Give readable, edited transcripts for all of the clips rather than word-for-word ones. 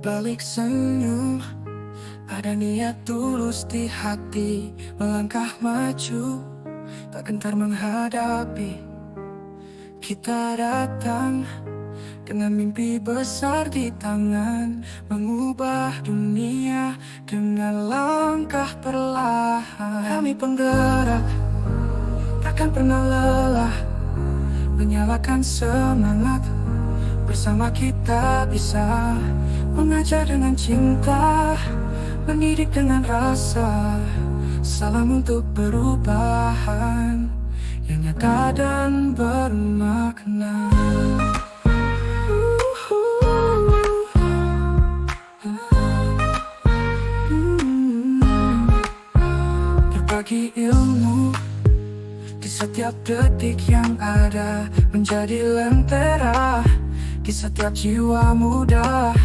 balik senyum, ada niat tulus di hati, melangkah maju, tak gentar menghadapi. Kita datang dengan mimpi besar di tangan, mengubah dunia dengan langkah perlahan. Kami penggerak, takkan pernah lelah, menyalakan semangat. Bersama kita bisa mengajar dengan cinta, mendidik dengan rasa. Salam untuk perubahan yang nyata dan bermakna. Berbagi ilmu di setiap detik yang ada, menjadi lentera di setiap jiwa muda.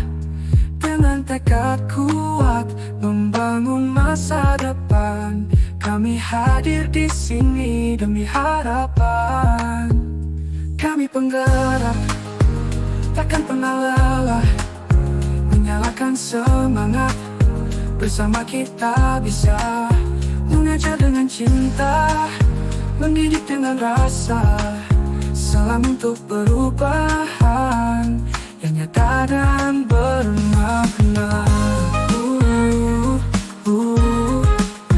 Dengan tekad kuat membangun masa depan, kami hadir di sini demi harapan. Kami penggerak, takkan pernah lelah, menyalakan semangat. Bersama kita bisa mengajar dengan cinta, mendidik dengan rasa. Salam untuk perubahan yang nyata dan bermakna.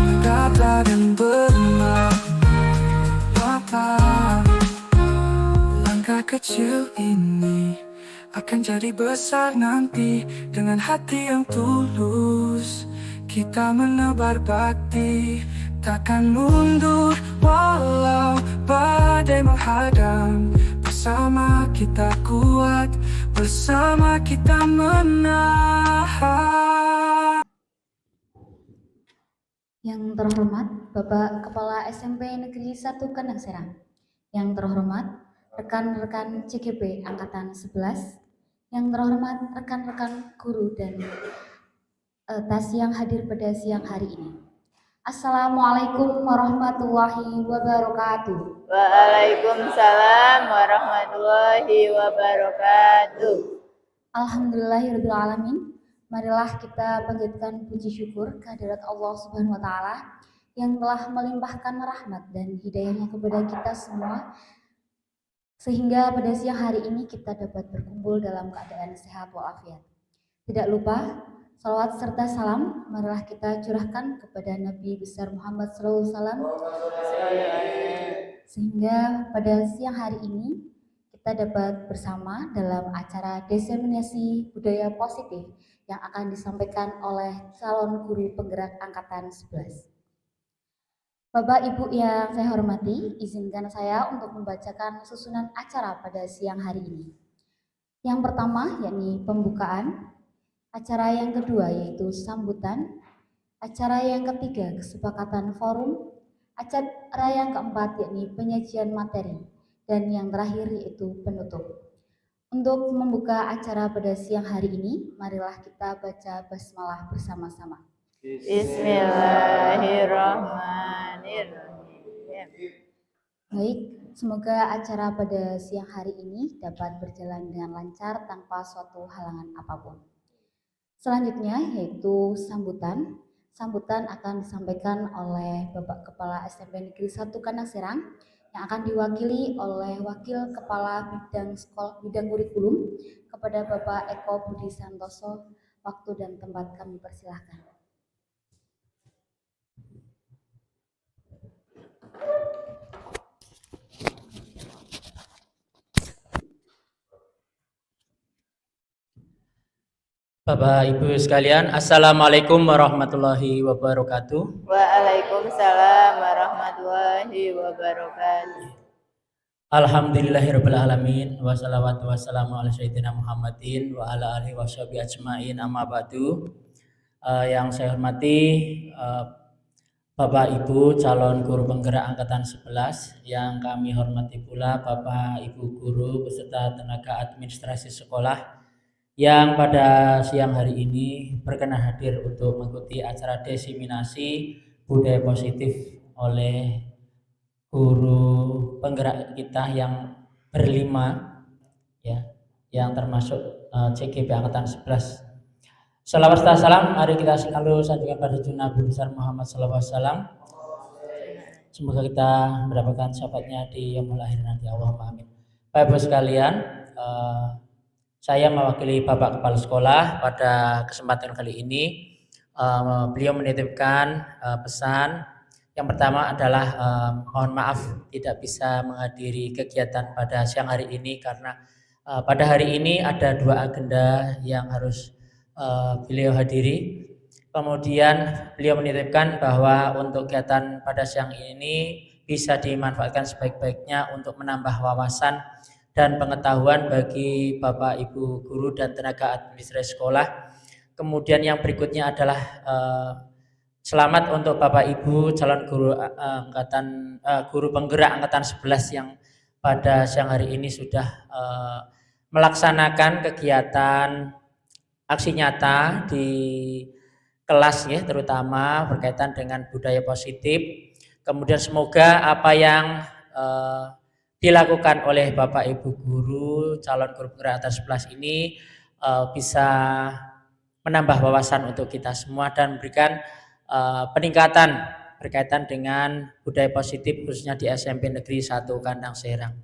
Nyata dan bermakna. Langkah kecil ini akan jadi besar nanti. Dengan hati yang tulus kita menebar bakti, takkan mundur walau badai menghadang. Bersama kita kuat, bersama kita menang. Yang terhormat Bapak Kepala SMP Negeri 1 Kandang Serang, yang terhormat rekan-rekan CGP Angkatan 11, yang terhormat rekan-rekan guru dan TAS yang hadir pada siang hari ini. Assalamualaikum warahmatullahi wabarakatuh. Waalaikumsalam warahmatullahi wabarakatuh. Alhamdulillahirrahmanirrahim. Marilah kita panjatkan puji syukur kehadirat Allah Subhanahu wa Ta'ala yang telah melimpahkan rahmat dan hidayahnya kepada kita semua, sehingga pada siang hari ini kita dapat berkumpul dalam keadaan sehat walafiat. Tidak lupa salawat serta salam marilah kita curahkan kepada Nabi besar Muhammad SAW, sehingga pada siang hari ini kita dapat bersama dalam acara diseminasi budaya positif yang akan disampaikan oleh calon guru penggerak Angkatan 11. Bapak Ibu yang saya hormati, izinkan saya untuk membacakan susunan acara pada siang hari ini. Yang pertama yakni pembukaan, acara yang kedua yaitu sambutan, acara yang ketiga kesepakatan forum, acara yang keempat yakni penyajian materi, dan yang terakhir yaitu penutup. Untuk membuka acara pada siang hari ini, marilah kita baca basmalah bersama-sama. Bismillahirrahmanirrahim. Baik, semoga acara pada siang hari ini dapat berjalan dengan lancar tanpa suatu halangan apapun. Selanjutnya yaitu sambutan. Sambutan akan disampaikan oleh Bapak Kepala SMP Negeri 1 Kandang Serang yang akan diwakili oleh Wakil Kepala Bidang Kurikulum kepada Bapak Eko Budi Santoso. Waktu dan tempat kami persilahkan. Bapak Ibu sekalian, Assalamualaikum warahmatullahi wabarakatuh. Waalaikumsalam warahmatullahi wabarakatuh. Alhamdulillahirabbil alamin, wassalatu wassalamu ala sayyidina Muhammadin wa ala alihi washabihi ajmain, amma ba'du. Yang saya hormati Bapak Ibu calon guru penggerak Angkatan 11, yang kami hormati pula Bapak Ibu guru beserta tenaga administrasi sekolah yang pada siang hari ini berkenan hadir untuk mengikuti acara diseminasi budaya positif oleh guru penggerak kita yang berlima, ya, yang termasuk CGP Angkatan 11. Salawat serta salam, mari kita selalu sanjungkan pada junjungan Nabi besar Muhammad SAW. Semoga kita mendapatkan syafaatnya di yaumul akhir nanti. Allahumma amin. Bapak Ibu sekalian, saya mewakili Bapak Kepala Sekolah pada kesempatan kali ini. Beliau menitipkan pesan. Yang pertama adalah mohon maaf tidak bisa menghadiri kegiatan pada siang hari ini karena pada hari ini ada 2 agenda yang harus beliau hadiri. Kemudian beliau menitipkan bahwa untuk kegiatan pada siang ini bisa dimanfaatkan sebaik-baiknya untuk menambah wawasan dan pengetahuan bagi Bapak Ibu guru dan tenaga administrasi sekolah. Kemudian yang berikutnya adalah selamat untuk Bapak Ibu calon guru guru penggerak angkatan 11 yang pada siang hari ini sudah melaksanakan kegiatan aksi nyata di kelas ya, terutama berkaitan dengan budaya positif. Kemudian semoga apa yang dilakukan oleh Bapak Ibu guru calon guru penggerak angkatan 11 ini bisa menambah wawasan untuk kita semua dan memberikan peningkatan berkaitan dengan budaya positif khususnya di SMP Negeri 1 Kandang Serang.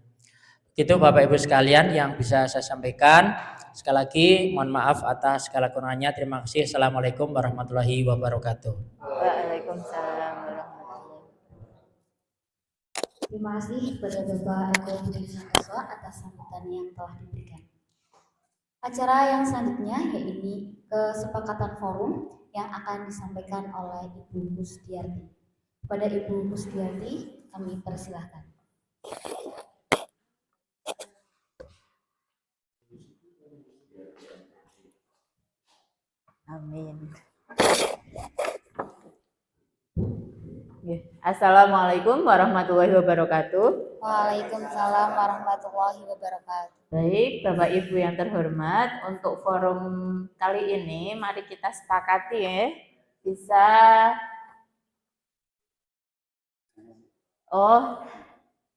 Itu Bapak Ibu sekalian yang bisa saya sampaikan. Sekali lagi mohon maaf atas segala kurangnya. Terima kasih. Assalamualaikum warahmatullahi wabarakatuh. Waalaikumsalam warahmatullahi wabarakatuh. Terima kasih kepada Bapak Eko Budi Santoso atas sambutan yang telah diberikan. Acara yang selanjutnya yaitu kesepakatan forum yang akan disampaikan oleh Ibu Kusdiarti. Kepada Ibu Kusdiarti kami persilahkan. Amin. Assalamualaikum warahmatullahi wabarakatuh. Waalaikumsalam warahmatullahi wabarakatuh. Baik, Bapak Ibu yang terhormat, untuk forum kali ini mari kita sepakati ya, bisa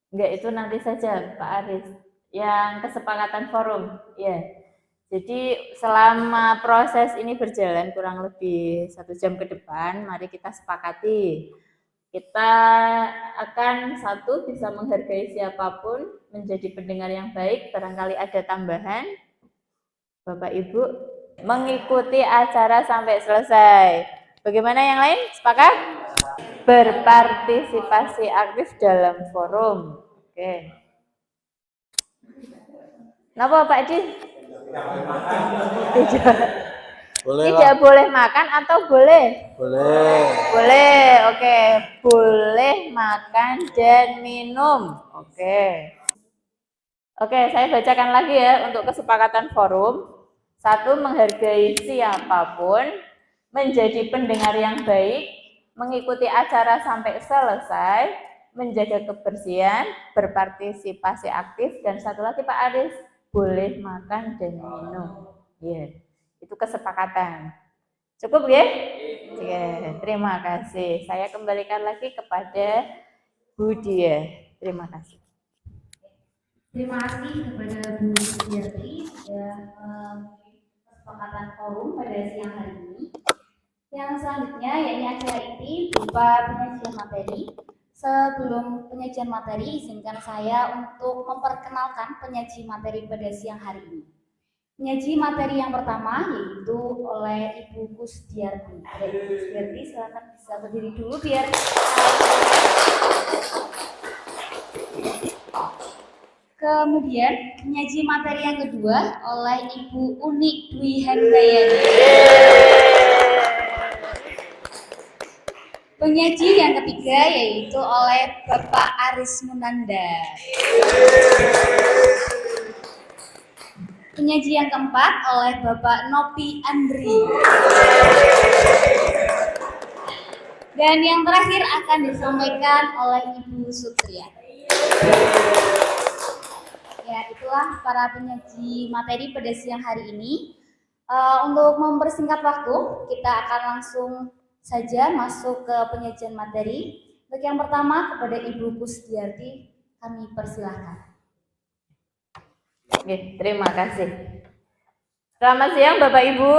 enggak, itu nanti saja Pak Aris yang kesepakatan forum ya. Jadi selama proses ini berjalan kurang lebih 1 jam ke depan, mari kita sepakati. Kita akan satu bisa menghargai siapapun, menjadi pendengar yang baik, barangkali ada tambahan. Bapak Ibu mengikuti acara sampai selesai. Bagaimana yang lain? Sepakat? Berpartisipasi aktif dalam forum. Oke. Kenapa Pak Di? Tidak boleh makan atau boleh? Boleh, oke. Boleh makan dan minum. Oke, saya bacakan lagi ya untuk kesepakatan forum. 1, menghargai siapapun, menjadi pendengar yang baik, mengikuti acara sampai selesai, menjaga kebersihan, berpartisipasi aktif, dan 1 lagi Pak Aris, boleh makan dan minum. Ya, itu kesepakatan. Cukup ya? Ya, terima kasih. Saya kembalikan lagi kepada Bu Dia. Terima kasih. Terima kasih kepada Bu Sudiarti sudah kesepakatan forum pada siang hari ini. Yang selanjutnya yaitu acara ini berupa penyajian materi. Sebelum penyajian materi, izinkan saya untuk memperkenalkan penyaji materi pada siang hari ini. Penyaji materi yang pertama yaitu oleh Ibu Kusdiarti. Ibu Kusdiarti, silakan bisa berdiri dulu biar kemudian penyaji materi yang kedua oleh Ibu Unik Dwi Handayani. Penyaji yang ketiga yaitu oleh Bapak Aris Munanda. Penyaji yang keempat oleh Bapak Nopi Andri. Dan yang terakhir akan disampaikan oleh Ibu Sutria. Ya, itulah para penyaji materi pada siang hari ini. Untuk mempersingkat waktu, kita akan langsung saja masuk ke penyajian materi. Untuk yang pertama kepada Ibu Kusdiarti, kami persilahkan. Oke, terima kasih. Selamat siang Bapak Ibu.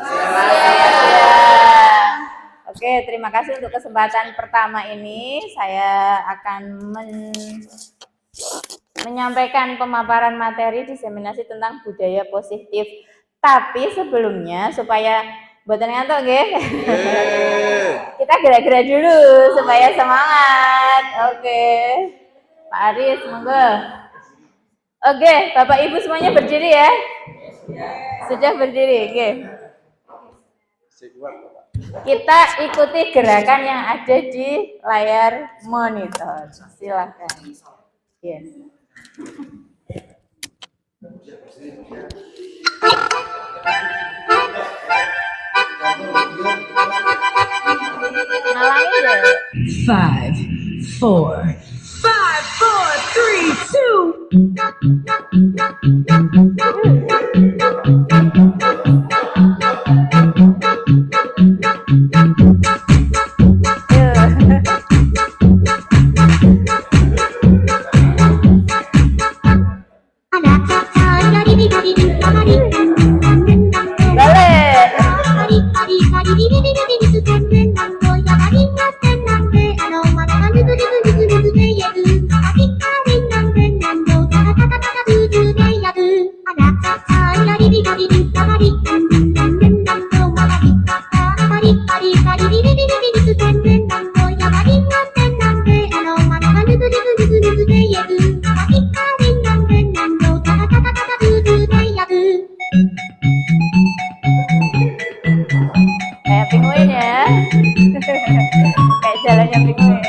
Siang. Oke, terima kasih untuk kesempatan pertama ini. Saya akan menyampaikan pemaparan materi diseminasi tentang budaya positif. Tapi sebelumnya supaya buatan ngantuk nggih. Kita gerak-gerak dulu supaya semangat. Oke. Pak Aris, monggo. Oke, Bapak Ibu semuanya berdiri ya. Sudah berdiri, oke. Kita ikuti gerakan yang ada di layar monitor. Silakan. Ya. Ngalangin deh. 5, 4, Kayak penguin ya. Kayak jalannya penguin.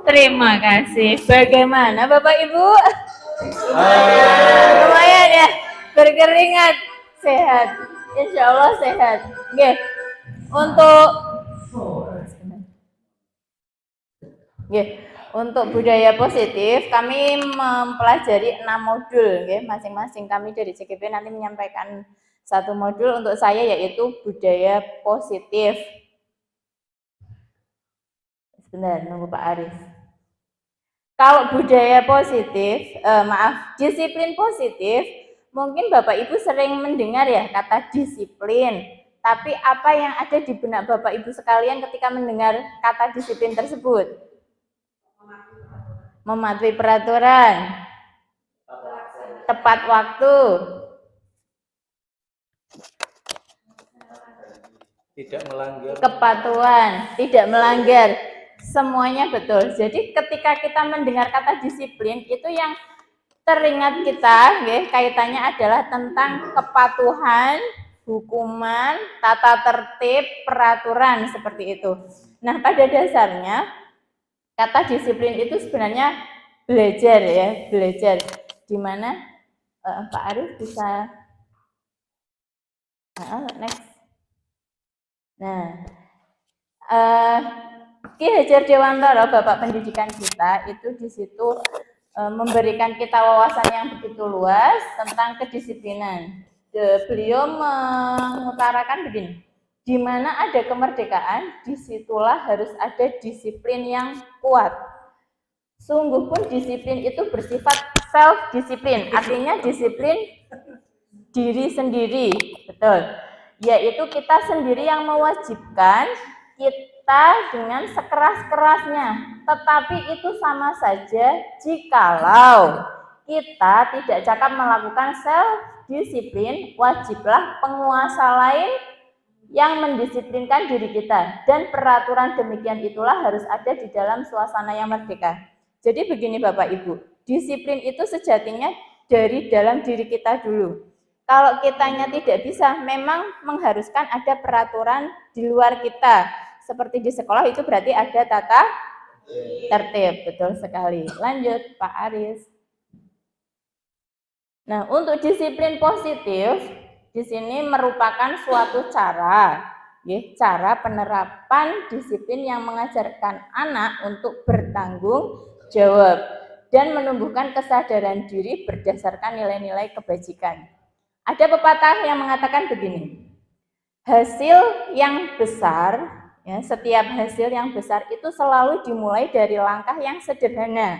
Terima kasih. Bagaimana Bapak Ibu? Lumayan ya, berkeringat, sehat. Insya Allah sehat. Oke. Untuk budaya positif, kami mempelajari 6 modul. Masing-masing kami dari CGP nanti menyampaikan 1 modul untuk saya, yaitu budaya positif. Sebentar, nunggu Pak Aris. Kalau budaya positif, disiplin positif, mungkin Bapak Ibu sering mendengar ya kata disiplin. Tapi apa yang ada di benak Bapak Ibu sekalian ketika mendengar kata disiplin tersebut? Mematuhi peraturan, tepat waktu, tidak melanggar, kepatuhan, tidak melanggar. Semuanya betul. Jadi ketika kita mendengar kata disiplin, itu yang teringat kita, kaitannya adalah tentang kepatuhan, hukuman, tata tertib, peraturan, seperti itu. Nah, pada dasarnya kata disiplin itu sebenarnya belajar ya, belajar. Di mana Pak Arif bisa next. Nah, Ki Hajar Dewantara, Bapak Pendidikan kita, itu di situ memberikan kita wawasan yang begitu luas tentang kedisiplinan. Beliau mengutarakan begini, di mana ada kemerdekaan, disitulah harus ada disiplin yang kuat. Sungguh pun disiplin itu bersifat self-disiplin, artinya disiplin diri sendiri, betul. Yaitu kita sendiri yang mewajibkan kita dengan sekeras-kerasnya. Tetapi itu sama saja jikalau kita tidak cakap melakukan self-disiplin, wajiblah penguasa lain yang mendisiplinkan diri kita. Dan peraturan demikian itulah harus ada di dalam suasana yang merdeka. Jadi begini Bapak Ibu, disiplin itu sejatinya dari dalam diri kita dulu. Kalau kitanya tidak bisa, memang mengharuskan ada peraturan di luar kita. Seperti di sekolah itu berarti ada tata tertib, betul sekali. Lanjut Pak Aris. Nah, untuk disiplin positif di sini merupakan suatu cara penerapan disiplin yang mengajarkan anak untuk bertanggung jawab dan menumbuhkan kesadaran diri berdasarkan nilai-nilai kebajikan. Ada pepatah yang mengatakan begini, hasil yang besar, setiap hasil yang besar itu selalu dimulai dari langkah yang sederhana,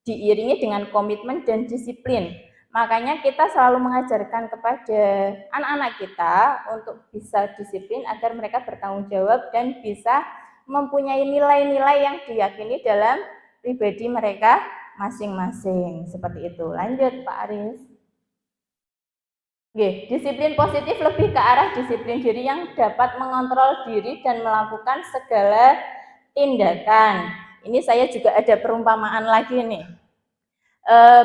diiringi dengan komitmen dan disiplin. Makanya kita selalu mengajarkan kepada anak-anak kita untuk bisa disiplin agar mereka bertanggung jawab dan bisa mempunyai nilai-nilai yang diyakini dalam pribadi mereka masing-masing. Seperti itu. Lanjut Pak Aris. Oke, disiplin positif lebih ke arah disiplin diri yang dapat mengontrol diri dan melakukan segala tindakan. Ini saya juga ada perumpamaan lagi nih.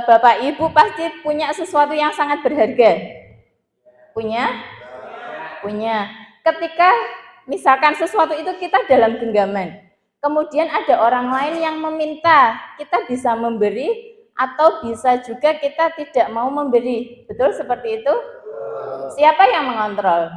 Bapak Ibu pasti punya sesuatu yang sangat berharga. Punya? Punya. Ketika misalkan sesuatu itu kita dalam genggaman, kemudian ada orang lain yang meminta, kita bisa memberi atau bisa juga kita tidak mau memberi. Betul seperti itu? Siapa yang mengontrol?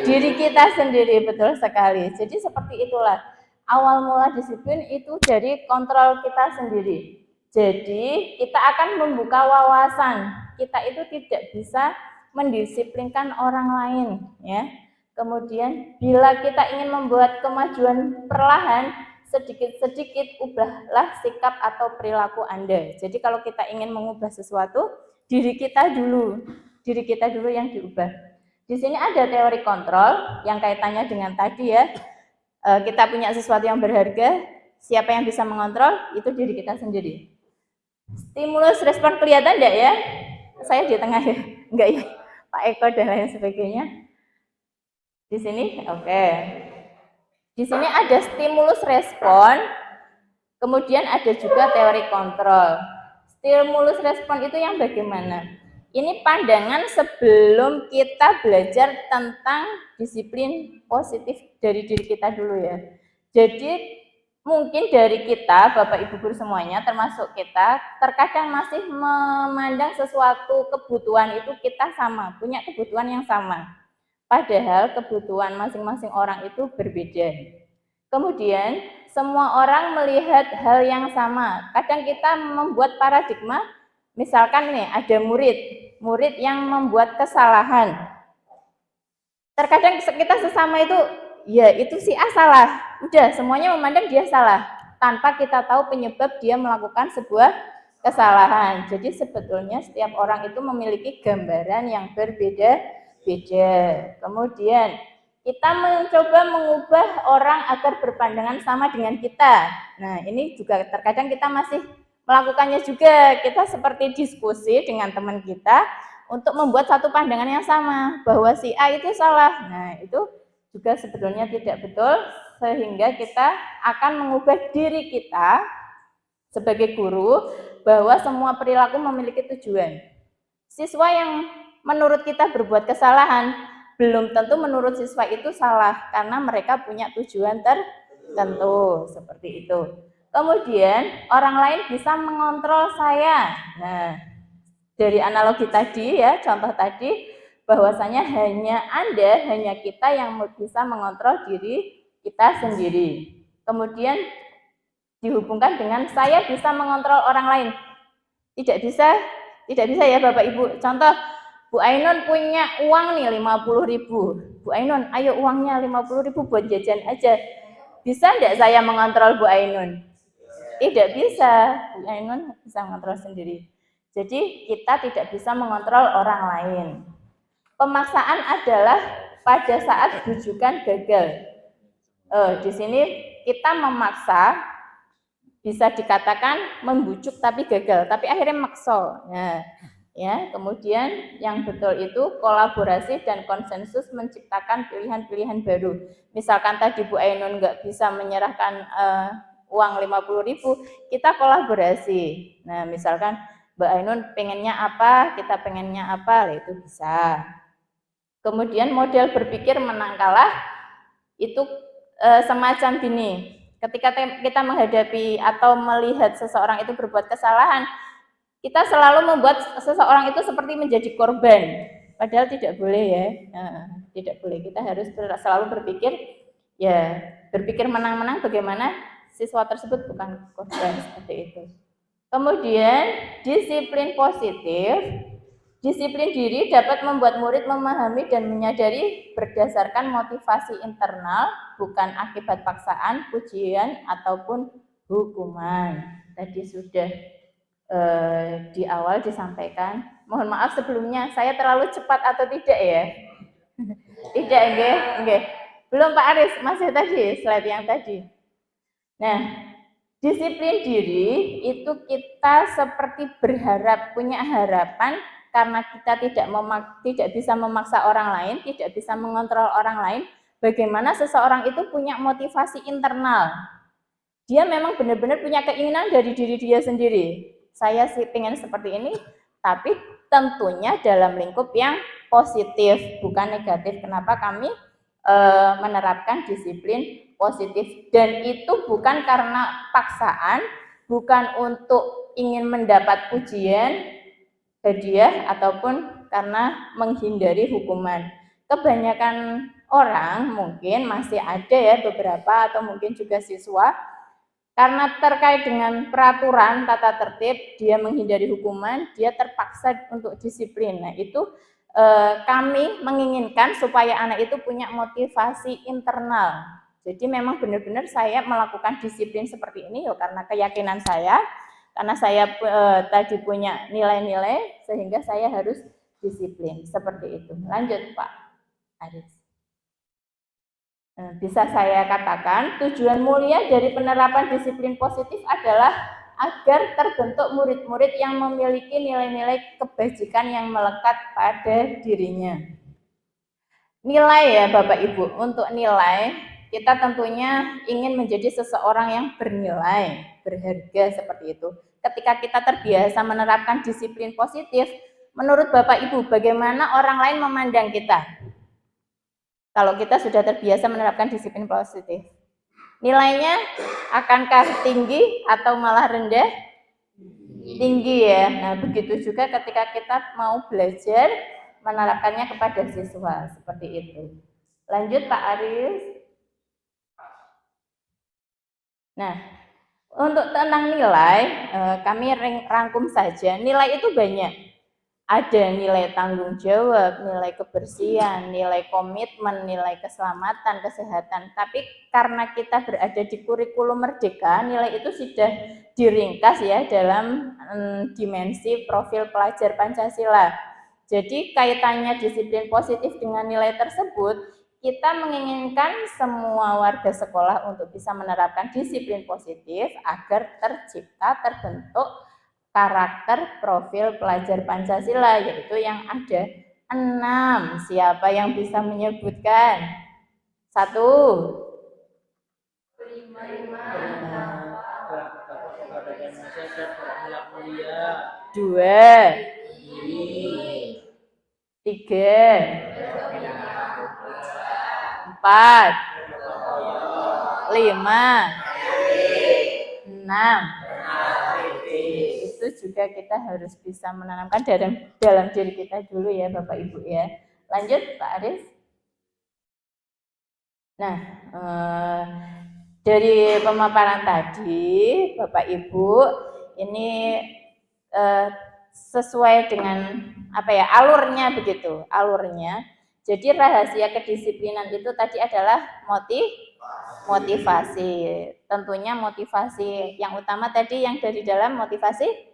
Diri kita sendiri, betul sekali. Jadi seperti itulah. Awal mula disiplin itu dari kontrol kita sendiri. Jadi kita akan membuka wawasan. Kita itu tidak bisa mendisiplinkan orang lain, ya. Kemudian bila kita ingin membuat kemajuan perlahan, sedikit-sedikit ubahlah sikap atau perilaku Anda. Jadi kalau kita ingin mengubah sesuatu, diri kita dulu yang diubah. Di sini ada teori kontrol yang kaitannya dengan tadi ya. Kita punya sesuatu yang berharga, siapa yang bisa mengontrol? Itu diri kita sendiri. Stimulus respon kelihatan enggak ya? Saya di tengah ya? Enggak ya? Pak Eko dan lain sebagainya. Di sini, oke. Di sini ada stimulus respon, kemudian ada juga teori kontrol. Stimulus respon itu yang bagaimana? Ini pandangan sebelum kita belajar tentang disiplin positif dari diri kita dulu ya. Jadi mungkin dari kita, Bapak Ibu guru semuanya, termasuk kita, terkadang masih memandang sesuatu kebutuhan itu kita sama, punya kebutuhan yang sama. Padahal kebutuhan masing-masing orang itu berbeda. Kemudian, semua orang melihat hal yang sama. Kadang kita membuat paradigma, misalkan nih ada murid yang membuat kesalahan. Terkadang kita sesama itu, ya itu si A salah. Udah, semuanya memandang dia salah, tanpa kita tahu penyebab dia melakukan sebuah kesalahan. Jadi sebetulnya setiap orang itu memiliki gambaran yang berbeda-beda. Kemudian kita mencoba mengubah orang agar berpandangan sama dengan kita. Nah, ini juga terkadang kita masih melakukannya juga. Kita seperti diskusi dengan teman kita untuk membuat satu pandangan yang sama, bahwa si A itu salah. Nah, itu juga sebetulnya tidak betul, sehingga kita akan mengubah diri kita sebagai guru bahwa semua perilaku memiliki tujuan. Siswa yang menurut kita berbuat kesalahan, belum tentu menurut siswa itu salah, karena mereka punya tujuan tertentu, seperti itu. Kemudian orang lain bisa mengontrol saya. Nah, dari analogi tadi ya, contoh tadi, bahwasanya hanya kita yang bisa mengontrol diri kita sendiri. Kemudian dihubungkan dengan saya bisa mengontrol orang lain. Tidak bisa ya Bapak Ibu. Contoh, Bu Ainun punya uang nih 50.000. Bu Ainun, ayo uangnya 50.000 buat jajan aja. Bisa enggak saya mengontrol Bu Ainun? Tidak bisa. Bu Ainun bisa mengontrol sendiri. Jadi kita tidak bisa mengontrol orang lain. Pemaksaan adalah pada saat bujukan gagal. Di sini kita memaksa, bisa dikatakan membujuk tapi gagal, tapi akhirnya maksa. Nah, ya, kemudian yang betul itu kolaborasi dan konsensus menciptakan pilihan-pilihan baru. Misalkan tadi Bu Ainun nggak bisa menyerahkan uang 50.000, kita kolaborasi. Nah, misalkan Mbak Ainun pengennya apa, kita pengennya apa, itu bisa. Kemudian model berpikir menang kalah itu semacam gini. Ketika kita menghadapi atau melihat seseorang itu berbuat kesalahan, kita selalu membuat seseorang itu seperti menjadi korban. Padahal tidak boleh ya, tidak boleh. Kita harus selalu berpikir, ya berpikir menang-menang bagaimana siswa tersebut bukan korban, seperti itu. Kemudian disiplin positif. Disiplin diri dapat membuat murid memahami dan menyadari berdasarkan motivasi internal, bukan akibat paksaan, pujian, ataupun hukuman. Tadi sudah di awal disampaikan. Mohon maaf sebelumnya, saya terlalu cepat atau tidak ya? Tidak, enggak. Belum Pak Aris, masih tadi, slide yang tadi. Nah, disiplin diri itu kita seperti berharap, punya harapan, karena kita tidak bisa memaksa orang lain, tidak bisa mengontrol orang lain, bagaimana seseorang itu punya motivasi internal. Dia memang benar-benar punya keinginan dari diri dia sendiri. Saya sih pengen seperti ini, tapi tentunya dalam lingkup yang positif, bukan negatif. Kenapa kami menerapkan disiplin positif? Dan itu bukan karena paksaan, bukan untuk ingin mendapat pujian, hadiah, ataupun karena menghindari hukuman. Kebanyakan orang mungkin masih ada ya beberapa atau mungkin juga siswa karena terkait dengan peraturan tata tertib dia menghindari hukuman, dia terpaksa untuk disiplin. Nah, itu kami menginginkan supaya anak itu punya motivasi internal. Jadi memang benar-benar saya melakukan disiplin seperti ini ya karena keyakinan saya. Karena saya tadi punya nilai-nilai sehingga saya harus disiplin seperti itu. Lanjut Pak Aris. Bisa saya katakan tujuan mulia dari penerapan disiplin positif adalah agar terbentuk murid-murid yang memiliki nilai-nilai kebajikan yang melekat pada dirinya. Nilai ya Bapak Ibu, untuk nilai kita tentunya ingin menjadi seseorang yang bernilai, berharga seperti itu. Ketika kita terbiasa menerapkan disiplin positif, menurut Bapak Ibu bagaimana orang lain memandang kita? Kalau kita sudah terbiasa menerapkan disiplin positif, nilainya akankah tinggi atau malah rendah? Tinggi ya. Nah, begitu juga ketika kita mau belajar menerapkannya kepada siswa seperti itu. Lanjut Pak Aris. Nah, untuk tentang nilai, kami rangkum saja. Nilai itu banyak. Ada nilai tanggung jawab, nilai kebersihan, nilai komitmen, nilai keselamatan, kesehatan. Tapi karena kita berada di kurikulum merdeka, nilai itu sudah diringkas ya dalam dimensi profil pelajar Pancasila. Jadi kaitannya disiplin positif dengan nilai tersebut, kita menginginkan semua warga sekolah untuk bisa menerapkan disiplin positif agar terbentuk karakter profil pelajar Pancasila, yaitu yang ada 6. Siapa yang bisa menyebutkan? 1. 2. 3. 4. 5. 6. Itu juga kita harus bisa menanamkan dalam diri kita dulu ya Bapak Ibu ya. Lanjut Pak Aris. Nah, Dari pemaparan tadi, Bapak Ibu, ini sesuai dengan alurnya begitu, alurnya. Jadi rahasia kedisiplinan itu tadi adalah motivasi. Tentunya motivasi yang utama tadi yang dari dalam motivasi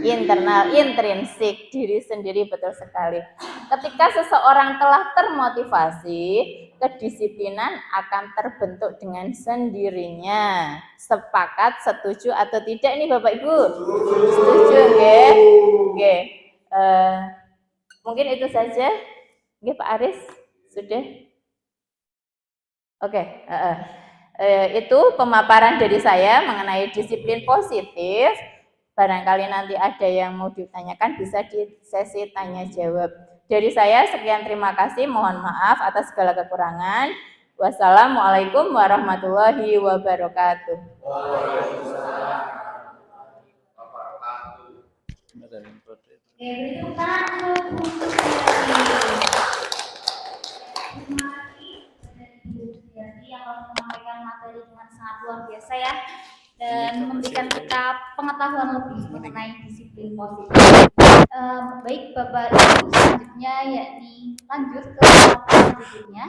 internal, intrinsik, diri sendiri, betul sekali. Ketika seseorang telah termotivasi, kedisiplinan akan terbentuk dengan sendirinya. Sepakat, setuju atau tidak ini Bapak Ibu? Setuju, nggih? Nggih. Mungkin itu saja. Nggih Pak Aris, sudah? Oke, itu pemaparan dari saya mengenai disiplin positif. Barangkali nanti ada yang mau ditanyakan bisa di sesi tanya jawab. Dari saya sekian, terima kasih, mohon maaf atas segala kekurangan. Wassalamualaikum warahmatullahi wabarakatuh. Yang menyampaikan materi dengan sangat luar biasa ya, dan memberikan kita pengetahuan lebih mengenai disiplin positif. Baik Bapak Ibu, selanjutnya yakni lanjut ke materi berikutnya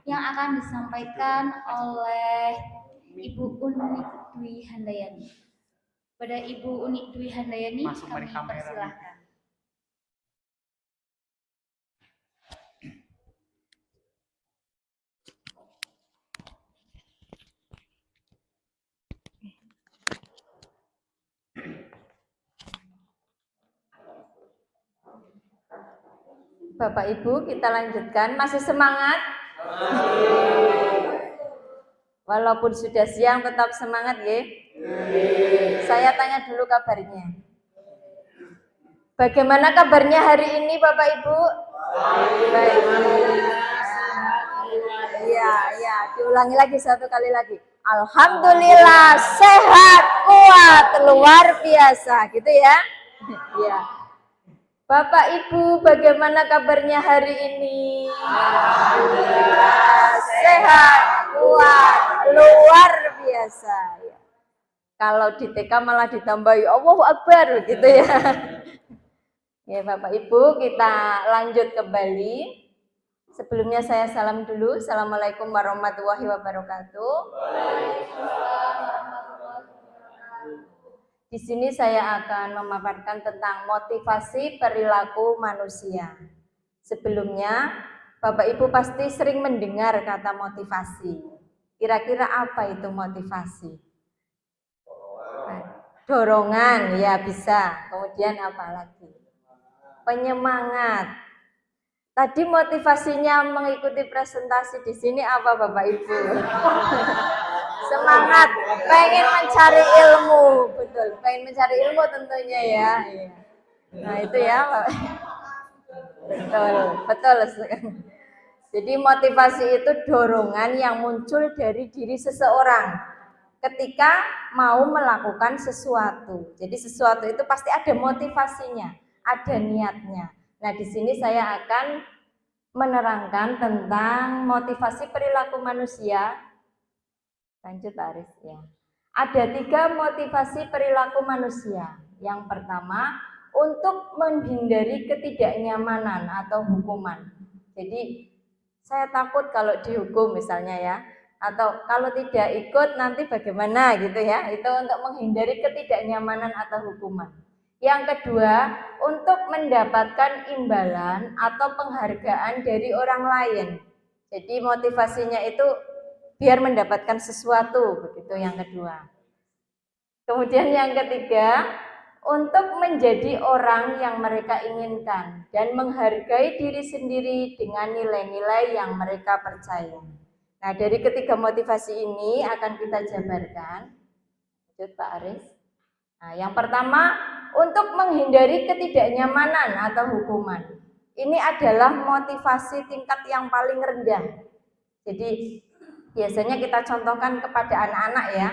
yang akan disampaikan oleh Ibu Unik Dwi Handayani. Pada Ibu Unik Dwi Handayani kami persilahkan. Bapak Ibu, kita lanjutkan. Masih semangat? Walaupun sudah siang tetap semangat ya. Saya tanya dulu kabarnya. Bagaimana kabarnya hari ini Bapak Ibu? Baik. Ya, diulangi lagi satu kali lagi. Alhamdulillah sehat, kuat, luar biasa, gitu ya. Ya. Bapak Ibu, bagaimana kabarnya hari ini? Alhamdulillah sehat, kuat, luar biasa. Ya. Kalau di TK malah ditambahi Allahu Akbar, gitu ya. Ya Bapak Ibu, kita lanjut kembali. Sebelumnya saya salam dulu. Assalamualaikum warahmatullahi wabarakatuh. Di sini saya akan memaparkan tentang motivasi perilaku manusia. Sebelumnya, Bapak Ibu pasti sering mendengar kata motivasi. Kira-kira apa itu motivasi? Dorongan, ya bisa. Kemudian apa lagi? Penyemangat. Tadi motivasinya mengikuti presentasi di sini apa Bapak Ibu? Semangat, pengen mencari ilmu, betul, pengen mencari ilmu tentunya ya. Nah itu ya, Pak. Betul. Jadi motivasi itu dorongan yang muncul dari diri seseorang ketika mau melakukan sesuatu. Jadi sesuatu itu pasti ada motivasinya, ada niatnya. Nah di sini saya akan menerangkan tentang motivasi perilaku manusia. Lanjut Pak Aris ya. Ada 3 motivasi perilaku manusia. Yang pertama, untuk menghindari ketidaknyamanan atau hukuman. Jadi saya takut kalau dihukum misalnya ya, atau kalau tidak ikut nanti bagaimana gitu ya. Itu untuk menghindari ketidaknyamanan atau hukuman. Yang kedua, untuk mendapatkan imbalan atau penghargaan dari orang lain. Jadi motivasinya itu biar mendapatkan sesuatu, begitu yang kedua. Kemudian yang ketiga, untuk menjadi orang yang mereka inginkan dan menghargai diri sendiri dengan nilai-nilai yang mereka percaya. Nah, dari ketiga motivasi ini akan kita jabarkan. Lanjut Pak Aris. Nah, yang pertama, untuk menghindari ketidaknyamanan atau hukuman. Ini adalah motivasi tingkat yang paling rendah. Jadi biasanya kita contohkan kepada anak-anak ya.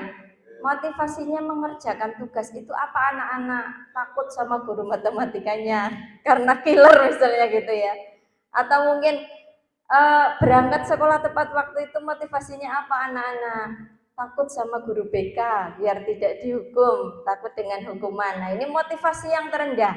Motivasinya mengerjakan tugas itu apa anak-anak? Takut sama guru matematikanya karena killer misalnya gitu ya. Atau mungkin berangkat sekolah tepat waktu itu motivasinya apa anak-anak? Takut sama guru BK biar tidak dihukum, takut dengan hukuman. Nah, ini motivasi yang terendah,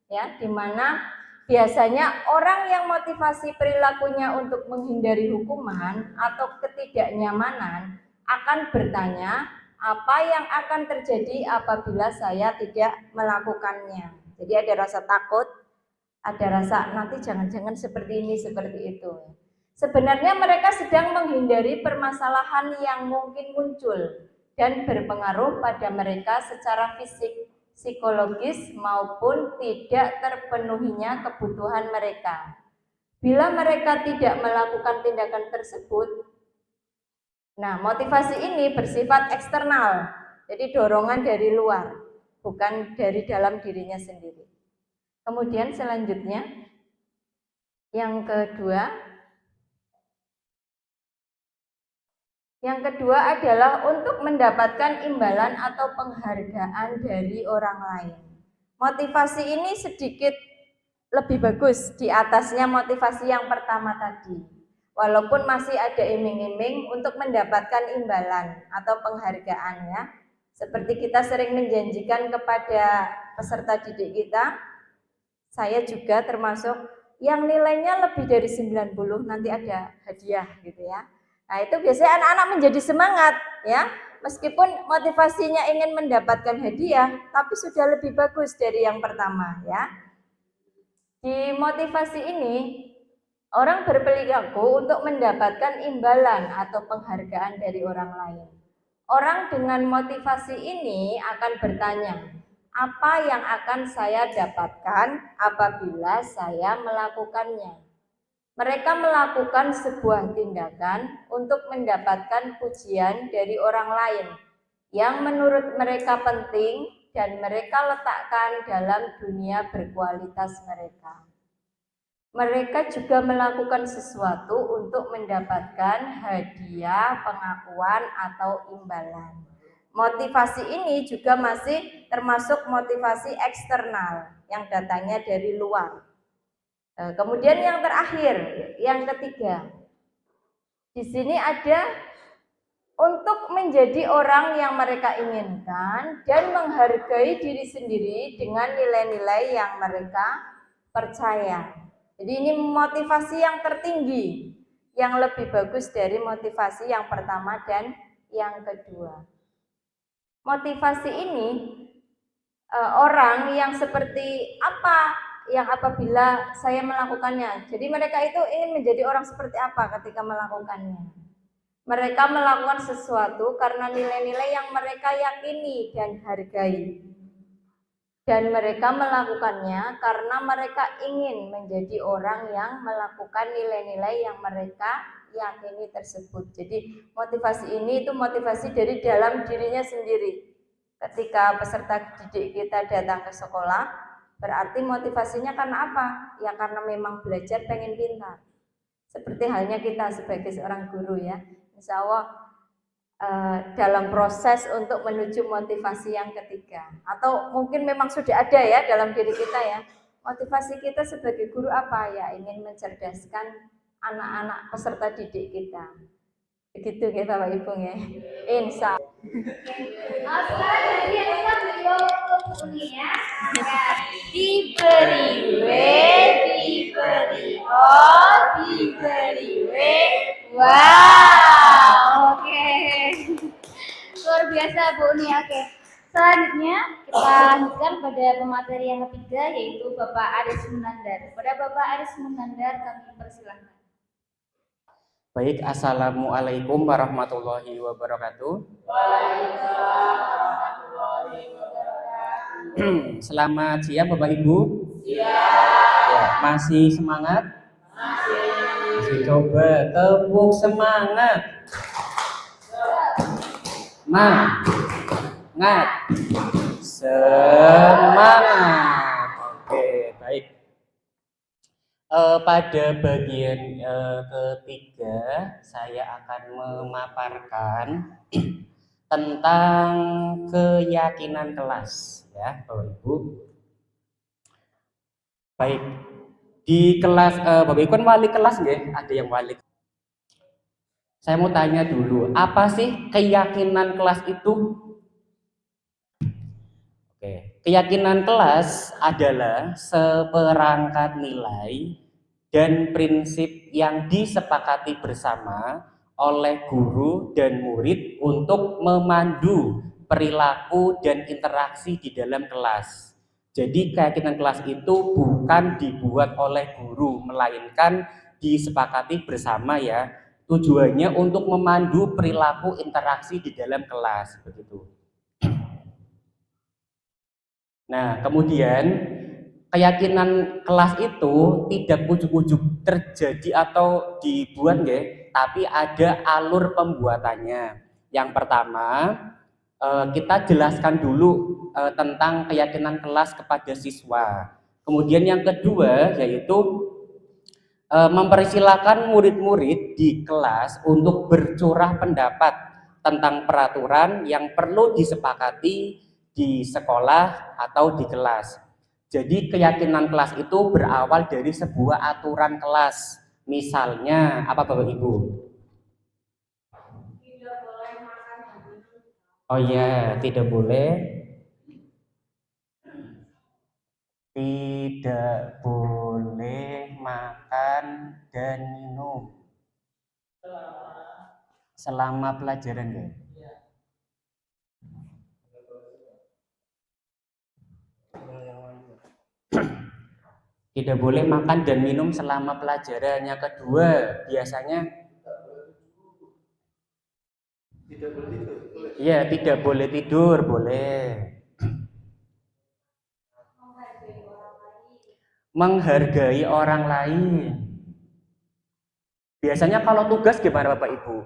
ya, dimana biasanya orang yang motivasi perilakunya untuk menghindari hukuman atau ketidaknyamanan akan bertanya apa yang akan terjadi apabila saya tidak melakukannya. Jadi ada rasa takut, ada rasa nanti jangan-jangan seperti ini, seperti itu. Sebenarnya mereka sedang menghindari permasalahan yang mungkin muncul dan berpengaruh pada mereka secara fisik, psikologis maupun tidak terpenuhinya kebutuhan mereka. Bila mereka tidak melakukan tindakan tersebut, nah motivasi ini bersifat eksternal, jadi dorongan dari luar, bukan dari dalam dirinya sendiri. Kemudian selanjutnya, yang kedua adalah untuk mendapatkan imbalan atau penghargaan dari orang lain. Motivasi ini sedikit lebih bagus di atasnya motivasi yang pertama tadi. Walaupun masih ada iming-iming untuk mendapatkan imbalan atau penghargaan, ya. Seperti kita sering menjanjikan kepada peserta didik kita, saya juga termasuk yang nilainya lebih dari 90 nanti ada hadiah gitu ya. Nah, itu biasanya anak-anak menjadi semangat, ya. Meskipun motivasinya ingin mendapatkan hadiah, tapi sudah lebih bagus dari yang pertama, ya. Di motivasi ini, orang berperilaku untuk mendapatkan imbalan atau penghargaan dari orang lain. Orang dengan motivasi ini akan bertanya, apa yang akan saya dapatkan apabila saya melakukannya? Mereka melakukan sebuah tindakan untuk mendapatkan pujian dari orang lain yang menurut mereka penting dan mereka letakkan dalam dunia berkualitas mereka. Mereka juga melakukan sesuatu untuk mendapatkan hadiah, pengakuan, atau imbalan. Motivasi ini juga masih termasuk motivasi eksternal yang datangnya dari luar. Kemudian yang terakhir, yang ketiga, di sini ada untuk menjadi orang yang mereka inginkan dan menghargai diri sendiri dengan nilai-nilai yang mereka percaya. Jadi ini motivasi yang tertinggi, yang lebih bagus dari motivasi yang pertama dan yang kedua. Motivasi ini orang yang seperti apa yang apabila saya melakukannya. Jadi mereka itu ingin menjadi orang seperti apa ketika melakukannya. Mereka melakukan sesuatu karena nilai-nilai yang mereka yakini dan hargai. Dan mereka melakukannya karena mereka ingin menjadi orang yang melakukan nilai-nilai yang mereka yakini tersebut. Jadi motivasi ini itu motivasi dari dalam dirinya sendiri. Ketika peserta didik kita datang ke sekolah, berarti motivasinya karena apa? Ya karena memang belajar pengen pintar. Seperti halnya kita sebagai seorang guru, ya. Insya Allah dalam proses untuk menuju motivasi yang ketiga. Atau mungkin memang sudah ada ya dalam diri kita, ya. Motivasi kita sebagai guru apa? Ya ingin mencerdaskan anak-anak peserta didik kita. Begitu ya Bapak Ibu ya. Insya Allah. Diberi W, diberi O, diberi W. Wow, oke. Luar biasa Bu Uni. Oke. Selanjutnya kita lanjutkan pada pemateri yang ketiga, yaitu Bapak Aris Munandar. Pada Bapak Aris Munandar kami persilahkan. Baik, assalamualaikum warahmatullahi wabarakatuh. Selamat siang Bapak Ibu. Siang. Ya, masih semangat? Masih. Coba tepuk semangat. Semangat. Oke, baik. Pada bagian ketiga saya akan memaparkan tentang keyakinan kelas, ya Bapak Ibu. Baik, Di kelas Bapak Ibu kan wali kelas nggih, ada yang wali. Saya mau tanya dulu, apa sih keyakinan kelas itu? Oke, keyakinan kelas adalah seperangkat nilai dan prinsip yang disepakati bersama oleh guru dan murid untuk memandu perilaku dan interaksi di dalam kelas. Jadi keyakinan kelas itu bukan dibuat oleh guru, melainkan disepakati bersama ya. Tujuannya untuk memandu perilaku interaksi di dalam kelas, begitu. Nah, kemudian keyakinan kelas itu tidak ujuk-ujuk terjadi atau dibuat nggih, tapi ada alur pembuatannya. Yang pertama, kita jelaskan dulu tentang keyakinan kelas kepada siswa. Kemudian yang kedua yaitu mempersilahkan murid-murid di kelas untuk bercurah pendapat tentang peraturan yang perlu disepakati di sekolah atau di kelas. Jadi keyakinan kelas itu berawal dari sebuah aturan kelas. Misalnya apa Bapak Ibu? Tidak boleh makan. Oh iya, tidak boleh makan dan minum selama pelajaran ya. Tidak boleh makan dan minum selama pelajaran. Yang kedua, biasanya iya, tidak boleh tidur, boleh. Menghargai orang lain. Biasanya kalau tugas gimana Bapak Ibu?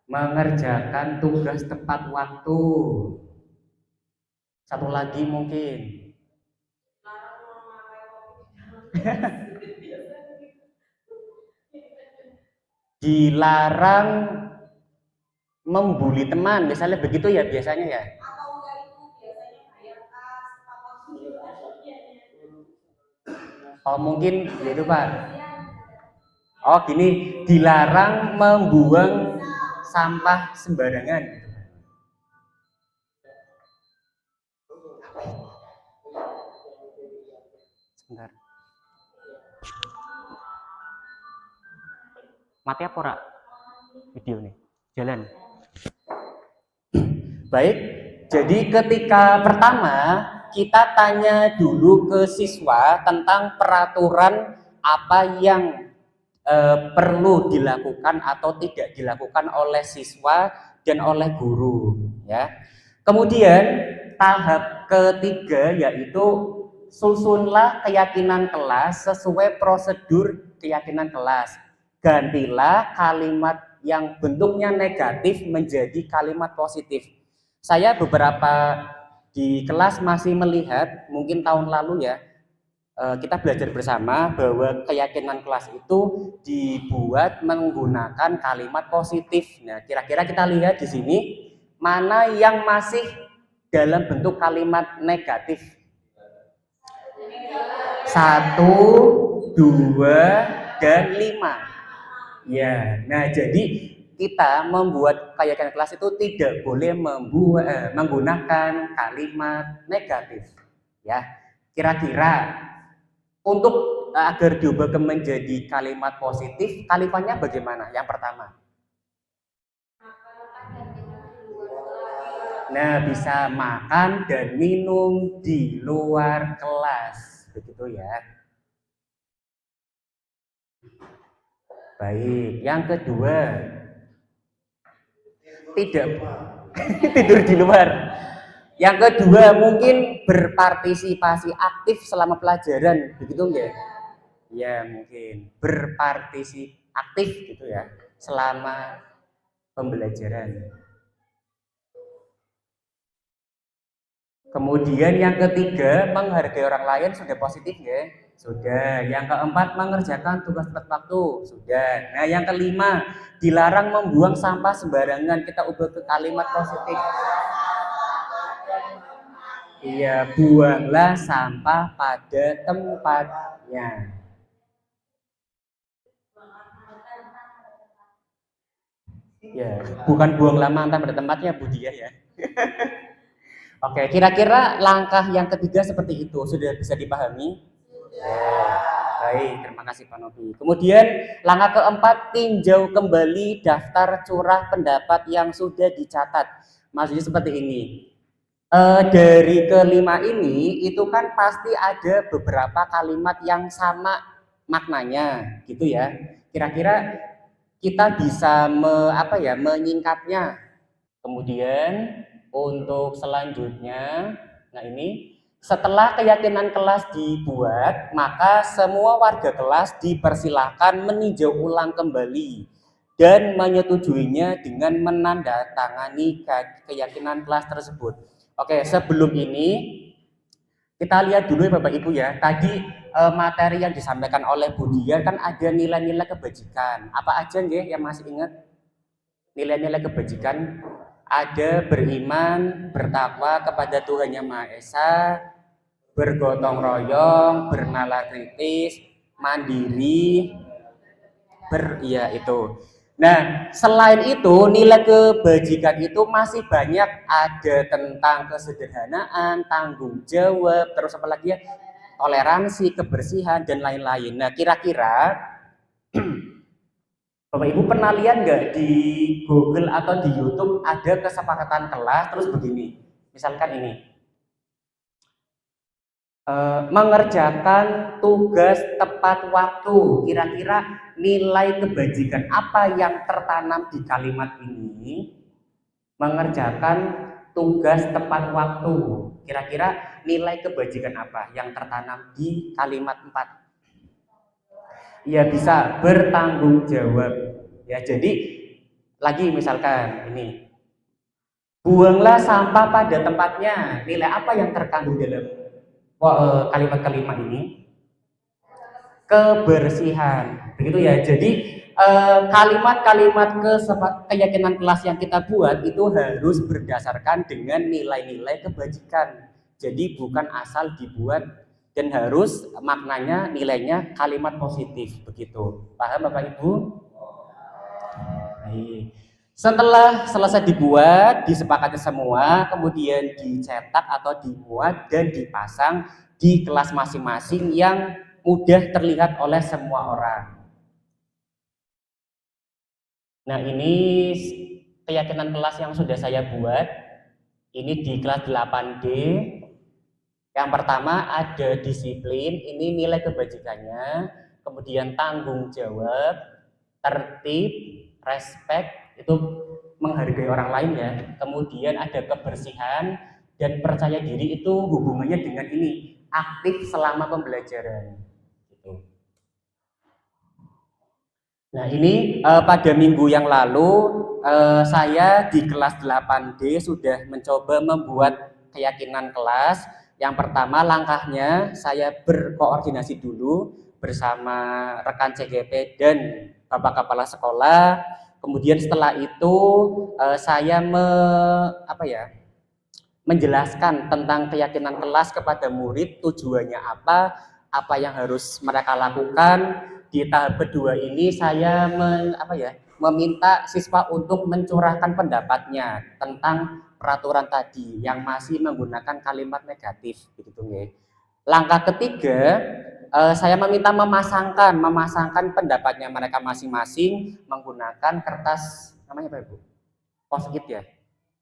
Mengerjakan tugas tepat waktu. Satu lagi mungkin. Dilarang membuli teman, misalnya begitu ya biasanya ya. Oh mungkin gitu Pak. Oh gini, dilarang membuang sampah sembarangan. Sebentar. Mati apa ora? Video nih. Jalan. Baik. Jadi ketika pertama kita tanya dulu ke siswa tentang peraturan apa yang perlu dilakukan atau tidak dilakukan oleh siswa dan oleh guru ya. Kemudian tahap ketiga yaitu susunlah keyakinan kelas sesuai prosedur keyakinan kelas. Gantilah kalimat yang bentuknya negatif menjadi kalimat positif. Saya beberapa di kelas masih melihat, mungkin tahun lalu ya, kita belajar bersama bahwa keyakinan kelas itu dibuat menggunakan kalimat positif. Nah, kira-kira kita lihat di sini mana yang masih dalam bentuk kalimat negatif. 1, 2, dan 5. Ya, nah jadi kita membuat keyakinan kelas itu tidak boleh menggunakan kalimat negatif. Ya, kira-kira untuk agar diubah menjadi kalimat positif, kalimatnya bagaimana? Yang pertama. Nah, bisa makan dan minum di luar kelas, begitu ya. Baik, yang kedua, tidak tidur di luar. Yang kedua mungkin berpartisipasi aktif selama pelajaran, begitu enggak? Ya mungkin berpartisipasi aktif gitu ya selama pembelajaran. Kemudian yang ketiga menghargai orang lain sudah positif ya, sudah. Yang keempat mengerjakan tugas tepat waktu, sudah. Nah yang kelima dilarang membuang sampah sembarangan, kita ubah ke kalimat positif. Iya, buanglah sampah pada tempatnya. Ya, bukan buanglah mantan pada tempatnya, Budia ya. Oke, kira-kira langkah yang ketiga seperti itu sudah bisa dipahami? Baik, terima kasih Pak Novi. Kemudian langkah keempat, tinjau kembali daftar curah pendapat yang sudah dicatat. Maksudnya seperti ini. Dari kelima ini itu kan pasti ada beberapa kalimat yang sama maknanya, gitu ya. Kira-kira kita bisa menyingkatnya. Kemudian untuk selanjutnya, nah ini setelah keyakinan kelas dibuat, maka semua warga kelas dipersilahkan meninjau ulang kembali dan menyetujuinya dengan menandatangani keyakinan kelas tersebut. Oke, sebelum ini kita lihat dulu ya Bapak Ibu ya. Tadi materi yang disampaikan oleh Bu Dia kan ada nilai-nilai kebajikan. Apa aja nggih yang masih ingat? Nilai-nilai kebajikan ada beriman, bertakwa kepada Tuhan Yang Maha Esa, bergotong royong, bernalar kritis, mandiri, itu. Nah, selain itu nilai kebajikan itu masih banyak, ada tentang kesederhanaan, tanggung jawab, terus apa lagi ya? Toleransi, kebersihan dan lain-lain. Nah, kira-kira Bapak Ibu pernah lihat nggak di Google atau di YouTube ada kesepakatan kelas terus begini, misalkan ini, mengerjakan tugas tepat waktu. Kira-kira nilai kebajikan apa yang tertanam di kalimat ini? Mengerjakan tugas tepat waktu. Kira-kira nilai kebajikan apa yang tertanam di kalimat 4? Ya, bisa bertanggung jawab. Ya, jadi lagi misalkan ini, buanglah sampah pada tempatnya. Nilai apa yang terkandung dalam kalimat-kalimat ini? Kebersihan. Begitu ya. Jadi kalimat-kalimat keyakinan kelas yang kita buat itu harus berdasarkan dengan nilai-nilai kebajikan. Jadi bukan asal dibuat, dan harus maknanya, nilainya kalimat positif, begitu. Paham Bapak Ibu? Baik. Setelah selesai dibuat, disepakati semua, kemudian dicetak atau dimuat dan dipasang di kelas masing-masing yang mudah terlihat oleh semua orang. Nah, ini keyakinan kelas yang sudah saya buat. Ini di kelas 8D. Yang pertama ada disiplin, ini nilai kebajikannya, kemudian tanggung jawab, tertib, respect, itu menghargai orang lain ya, kemudian ada kebersihan, dan percaya diri itu hubungannya dengan ini, aktif selama pembelajaran. Gitu. Nah, ini pada minggu yang lalu saya di kelas 8D sudah mencoba membuat keyakinan kelas. Yang pertama langkahnya saya berkoordinasi dulu bersama rekan CGP dan Bapak Kepala Sekolah. Kemudian setelah itu saya menjelaskan tentang keyakinan kelas kepada murid, tujuannya apa yang harus mereka lakukan. Di tahap kedua ini saya meminta siswa untuk mencurahkan pendapatnya tentang peraturan tadi yang masih menggunakan kalimat negatif, begitu nggih. Langkah ketiga, saya meminta memasangkan pendapatnya mereka masing-masing menggunakan kertas, namanya apa Ibu? Post-it ya.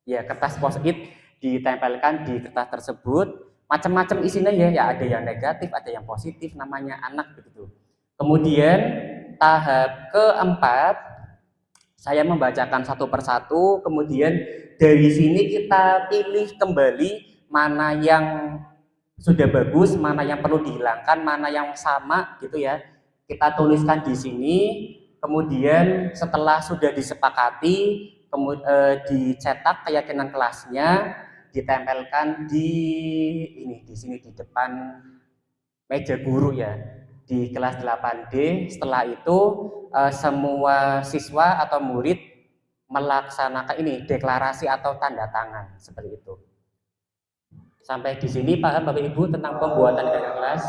Ya, kertas post-it ditempelkan di kertas tersebut. Macam-macam isinya ya, ada yang negatif, ada yang positif, namanya anak begitu. Kemudian tahap keempat, saya membacakan satu persatu, kemudian dari sini kita pilih kembali mana yang sudah bagus, mana yang perlu dihilangkan, mana yang sama gitu ya. Kita tuliskan di sini, kemudian setelah sudah disepakati, dicetak keyakinan kelasnya, ditempelkan di sini di depan meja guru ya, di kelas 8D. Setelah itu semua siswa atau murid melaksanakan ini deklarasi atau tanda tangan seperti itu. Sampai di sini paham Bapak Ibu tentang pembuatan kerangka kelas?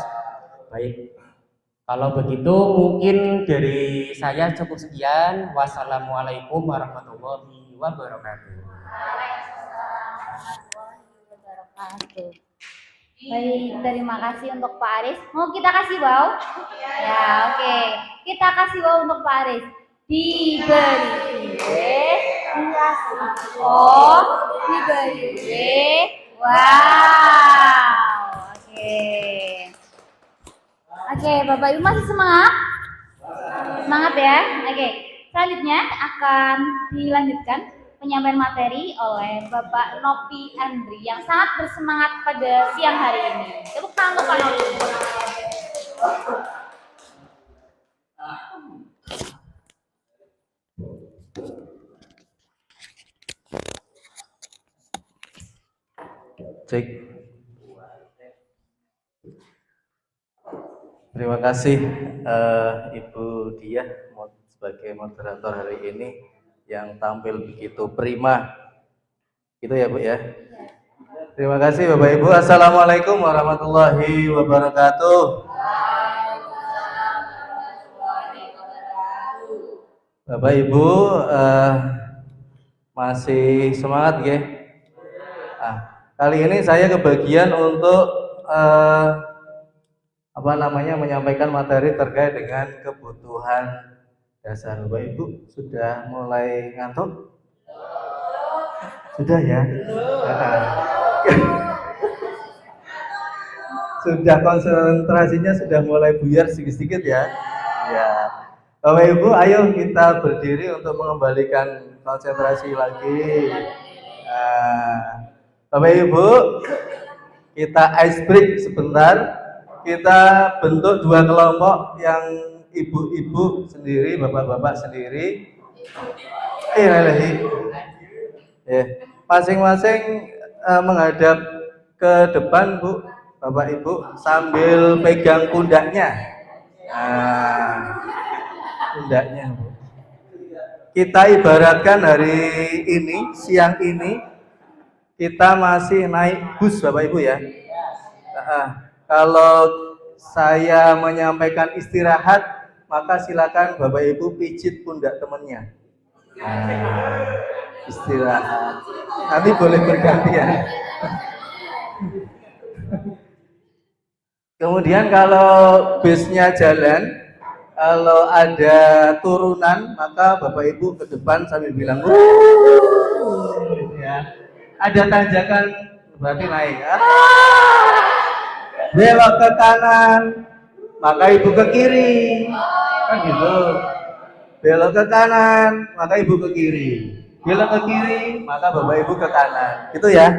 Baik. Kalau begitu mungkin dari saya cukup sekian. Wassalamualaikum warahmatullahi wabarakatuh. Baik, terima kasih untuk Pak Aris. Mau kita kasih wow? Ya, oke. Kita kasih wow untuk Pak Aris. Diberi dikasih oh, diberi wow. Oke, Bapak Ibu masih semangat? Semangat ya. Oke. Selanjutnya akan dilanjutkan penyampaian materi oleh Bapak Nopi Andri yang sangat bersemangat pada siang hari ini. Tepuk tangan untuk Pak Nopi. Cek. Terima kasih Ibu Diah sebagai moderator hari ini yang tampil begitu prima. Gitu ya Bu ya. Terima kasih Bapak Ibu. Assalamualaikum warahmatullahi wabarakatuh. Bapak Ibu masih semangat ya? Kali ini saya kebagian untuk menyampaikan materi terkait dengan kebutuhan dasar. Bapak Ibu sudah mulai ngantuk? Sudah ya? Sudah konsentrasinya sudah mulai buyar sedikit-sedikit ya? Ya. Bapak Ibu, ayo kita berdiri untuk mengembalikan konsentrasi lagi. Bapak Ibu, kita ice break sebentar. Kita bentuk dua kelompok yang ibu-ibu sendiri, bapak-bapak sendiri. Masing-masing menghadap ke depan Bu, Bapak Ibu, sambil pegang pundaknya. Pundaknya Bu. Kita ibaratkan hari ini, siang ini, kita masih naik bus Bapak Ibu ya. Kalau saya menyampaikan istirahat, maka silakan Bapak Ibu pijit pundak temannya. Istirahat. Nanti boleh bergantian. Kemudian kalau busnya jalan, kalau ada turunan, maka Bapak Ibu ke depan sambil bilang, ya. Ada tanjakan, berarti naik. Belok ke kanan, maka Ibu ke kiri. Kan gitu. Belok ke kanan, maka Ibu ke kiri. Belok ke kiri, maka Bapak Ibu ke kanan. Gitu ya.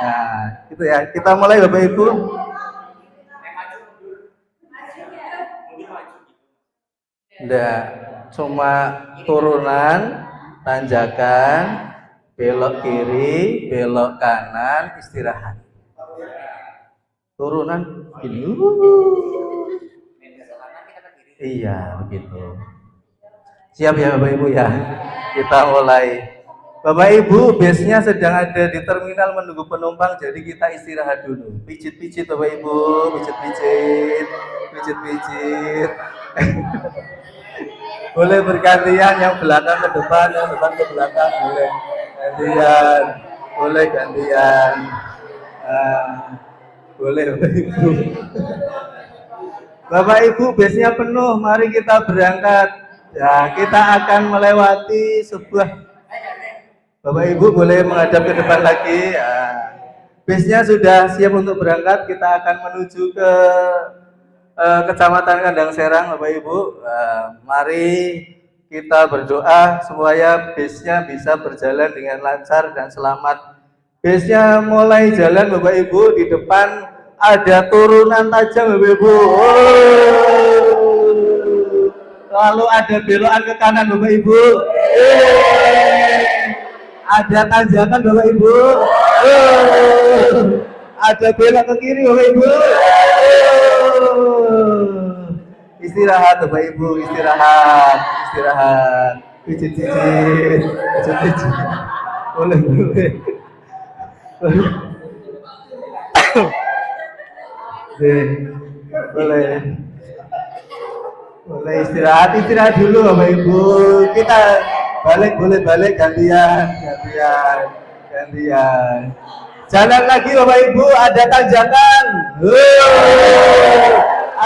Nah, gitu ya. Kita mulai Bapak Ibu. Enggak, cuma turunan, tanjakan, belok kiri, belok kanan, istirahat. Turunan gini. Iya, begitu. Siap ya Bapak Ibu ya. Kita mulai. Bapak Ibu, base-nya sedang ada di terminal menunggu penumpang, jadi kita istirahat dulu. Pijit-pijit Bapak Ibu, pijit-pijit. Pijit-pijit. Boleh bergantian, yang belakang ke depan, yang depan ke belakang, boleh gantian. Boleh gantian. Boleh Bapak Ibu. Bapak Ibu, base-nya penuh, mari kita berangkat. Ya, kita akan melewati sebuah. Bapak Ibu boleh menghadap ke depan lagi. Ya. Base-nya sudah siap untuk berangkat. Kita akan menuju ke Kecamatan Kandang Serang, Bapak Ibu. Mari kita berdoa supaya base-nya bisa berjalan dengan lancar dan selamat. Base-nya mulai jalan Bapak Ibu, di depan ada turunan tajam Bapak Ibu. Lalu ada belokan ke kanan Bapak Ibu. Ada tanjakan Bapak Ibu. Ada belok ke kiri Bapak Ibu. Istirahat Bapak Ibu, istirahat. Pijit-pijit. Boleh. Boleh. Boleh istirahat dulu Bapak Ibu. Kita boleh balik gantian. Jalan lagi Bapak Ibu, ada tanjakan.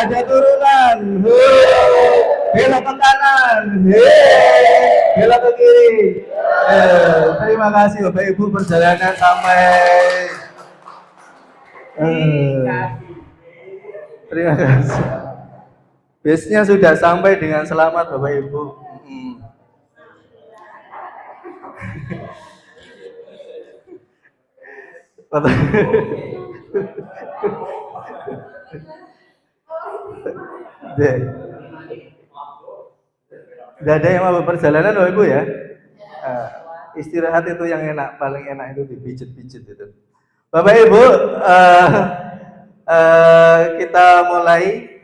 Ada turunan. Belok ke kanan. Belok ke kiri. Terima kasih Bapak Ibu, perjalanan sampai terima kasih. Base-nya sudah sampai dengan selamat Bapak Ibu. Tidak ada yang mau perjalanan Bapak Ibu ya. Istirahat itu yang enak, paling enak itu dipijit-pijit itu. Bapak Ibu, kita mulai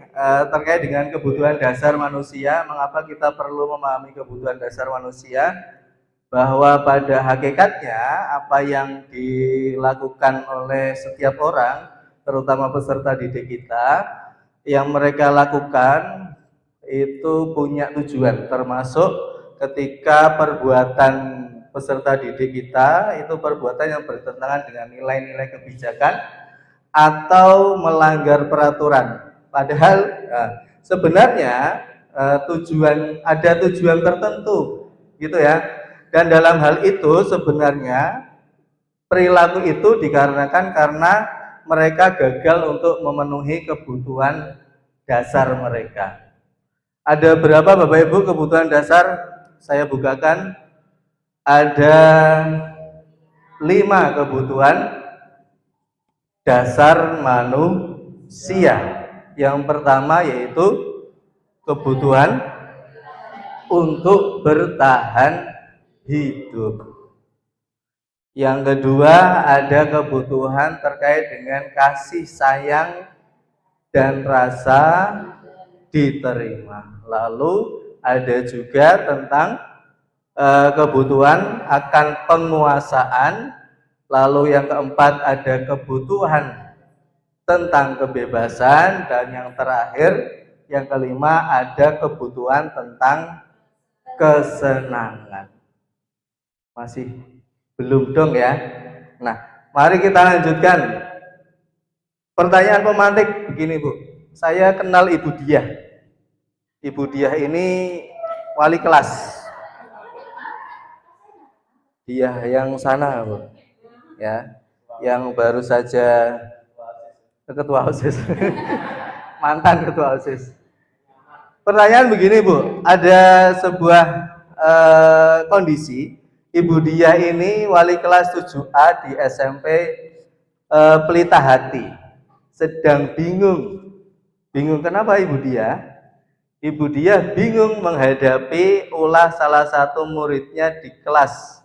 terkait dengan kebutuhan dasar manusia. Mengapa kita perlu memahami kebutuhan dasar manusia? Bahwa pada hakikatnya apa yang dilakukan oleh setiap orang, terutama peserta didik kita, yang mereka lakukan itu punya tujuan, termasuk ketika perbuatan peserta didik kita itu perbuatan yang bertentangan dengan nilai-nilai kebijakan atau melanggar peraturan. Padahal sebenarnya ada tujuan tertentu, gitu ya. Dan dalam hal itu sebenarnya perilaku itu dikarenakan karena mereka gagal untuk memenuhi kebutuhan dasar mereka. Ada berapa Bapak Ibu kebutuhan dasar? Saya bukakan. Ada 5 kebutuhan dasar manusia. Yang pertama yaitu kebutuhan untuk bertahan hidup. Yang kedua ada kebutuhan terkait dengan kasih sayang dan rasa diterima. Lalu ada juga tentang kebutuhan akan penguasaan. Lalu yang keempat ada kebutuhan tentang kebebasan, dan yang terakhir yang kelima ada kebutuhan tentang kesenangan. Masih belum dong ya? Nah, mari kita lanjutkan. Pertanyaan pemantik begini Bu, saya kenal Ibu Diah. Ibu Diah ini wali kelas. Diah yang sana Bu, ya, yang baru saja ketua OSIS, mantan ketua OSIS. Pertanyaan begini Bu, ada sebuah kondisi. Ibu Diah ini wali kelas 7A di SMP Pelita Hati, sedang bingung. Bingung kenapa Ibu Diah? Ibu Diah bingung menghadapi ulah salah satu muridnya di kelas,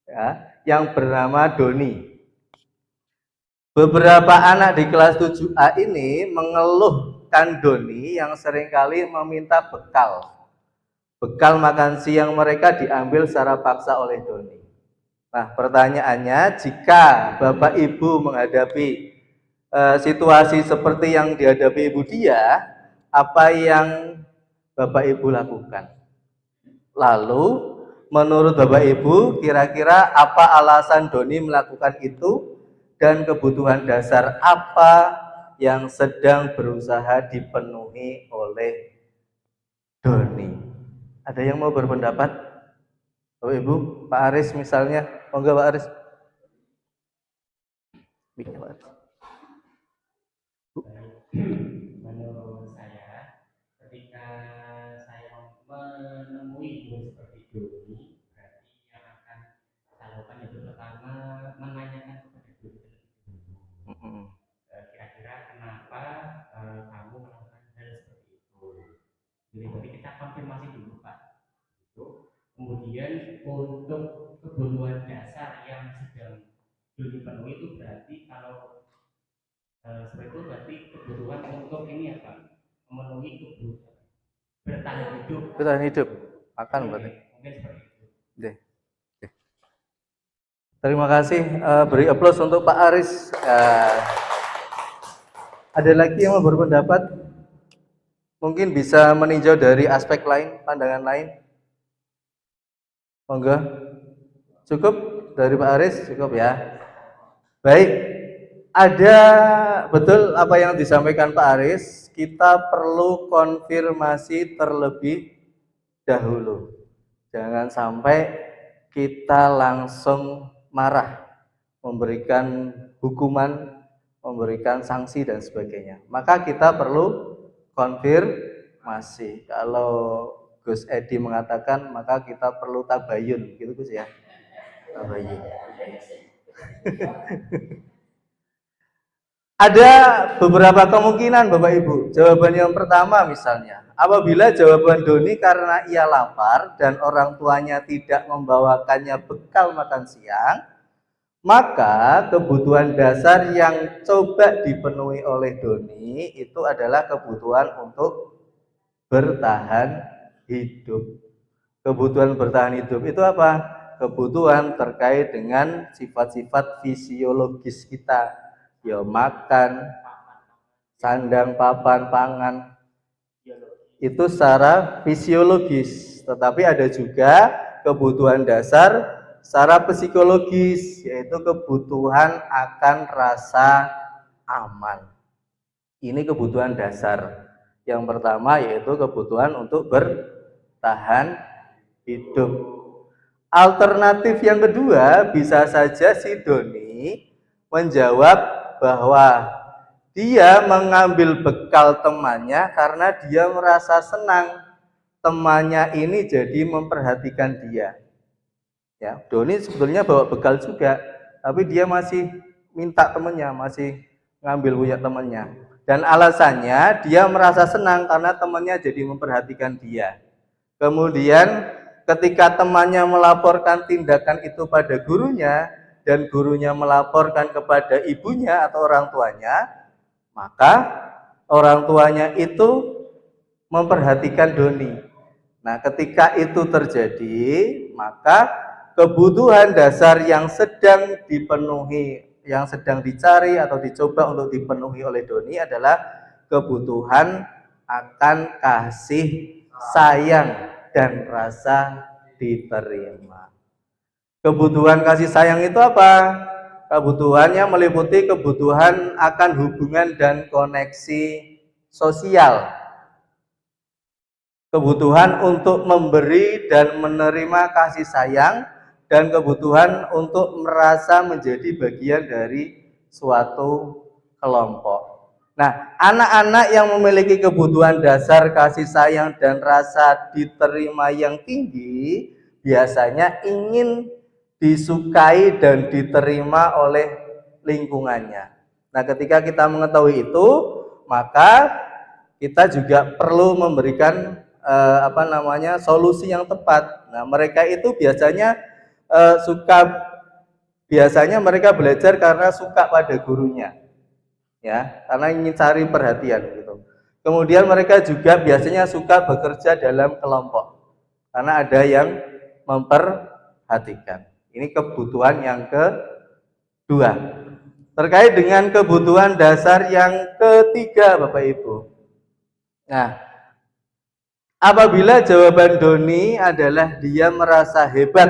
ya, yang bernama Doni. Beberapa anak di kelas 7A ini mengeluhkan Doni yang seringkali meminta bekal. Bekal makan siang mereka diambil secara paksa oleh Doni. Nah, pertanyaannya, jika Bapak Ibu menghadapi situasi seperti yang dihadapi Ibu Diah, apa yang Bapak Ibu lakukan? Lalu, menurut Bapak Ibu, kira-kira apa alasan Doni melakukan itu, dan kebutuhan dasar apa yang sedang berusaha dipenuhi oleh Doni? Ada yang mau berpendapat? Bapak Ibu, Pak Aris misalnya, monggo Pak Aris. Menurut saya, ketika saya menemui guru seperti Doni, berarti yang akan saya lakukan itu pertama menanyakan kepada guru dulu. Kira-kira kenapa kamu melakukan hal seperti itu? Jadi kita konfirmasi dulu Pak. Kemudian untuk kebutuhan dasar yang sedang dipenuhi itu berarti kalau seperti itu berarti kebutuhan untuk ini ya Pak, memenuhi kebutuhan bertahan hidup. Bertahan hidup akan berarti. Mungkin seperti itu. Deh. Terima kasih. Beri aplaus untuk Pak Aris. Ada lagi yang mau berpendapat? Mungkin bisa meninjau dari aspek lain, pandangan lain. Monggo. Cukup dari Pak Aris? Cukup ya. Baik, ada betul apa yang disampaikan Pak Aris, kita perlu konfirmasi terlebih dahulu. Jangan sampai kita langsung marah, memberikan hukuman, memberikan sanksi dan sebagainya. Maka kita perlu konfirmasi. Kalau Gus Edi mengatakan, maka kita perlu tabayun, gitu Gus ya. Tabayun. Ada beberapa kemungkinan Bapak Ibu. Jawaban yang pertama misalnya, apabila jawaban Doni karena ia lapar dan orang tuanya tidak membawakannya bekal makan siang, maka kebutuhan dasar yang coba dipenuhi oleh Doni itu adalah kebutuhan untuk bertahan hidup. Kebutuhan bertahan hidup itu apa? Kebutuhan terkait dengan sifat-sifat fisiologis kita. Ya makan, sandang, papan, pangan. Itu secara fisiologis. Tetapi ada juga kebutuhan dasar secara psikologis, yaitu kebutuhan akan rasa aman. Ini kebutuhan dasar. Yang pertama yaitu kebutuhan untuk bertahan hidup. Alternatif yang kedua, bisa saja si Doni menjawab bahwa dia mengambil bekal temannya karena dia merasa senang temannya ini jadi memperhatikan dia. Ya, Doni sebetulnya bawa bekal juga, tapi dia masih minta temannya, masih ngambil punya temannya. Dan alasannya dia merasa senang karena temannya jadi memperhatikan dia. Kemudian ketika temannya melaporkan tindakan itu pada gurunya dan gurunya melaporkan kepada ibunya atau orang tuanya, maka orang tuanya itu memperhatikan Doni. Nah, ketika itu terjadi, maka kebutuhan dasar yang sedang dipenuhi, yang sedang dicari atau dicoba untuk dipenuhi oleh Doni adalah kebutuhan akan kasih sayang dan rasa diterima. Kebutuhan kasih sayang itu apa? Kebutuhannya meliputi kebutuhan akan hubungan dan koneksi sosial. Kebutuhan untuk memberi dan menerima kasih sayang, dan kebutuhan untuk merasa menjadi bagian dari suatu kelompok. Nah, anak-anak yang memiliki kebutuhan dasar kasih sayang dan rasa diterima yang tinggi biasanya ingin disukai dan diterima oleh lingkungannya. Nah, ketika kita mengetahui itu, maka kita juga perlu memberikan solusi yang tepat. Nah, mereka itu biasanya mereka belajar karena suka pada gurunya, ya, karena ingin cari perhatian gitu. Kemudian mereka juga biasanya suka bekerja dalam kelompok karena ada yang memperhatikan. Ini kebutuhan yang kedua. Terkait dengan kebutuhan dasar yang ketiga, Bapak Ibu. Nah, apabila jawaban Doni adalah dia merasa hebat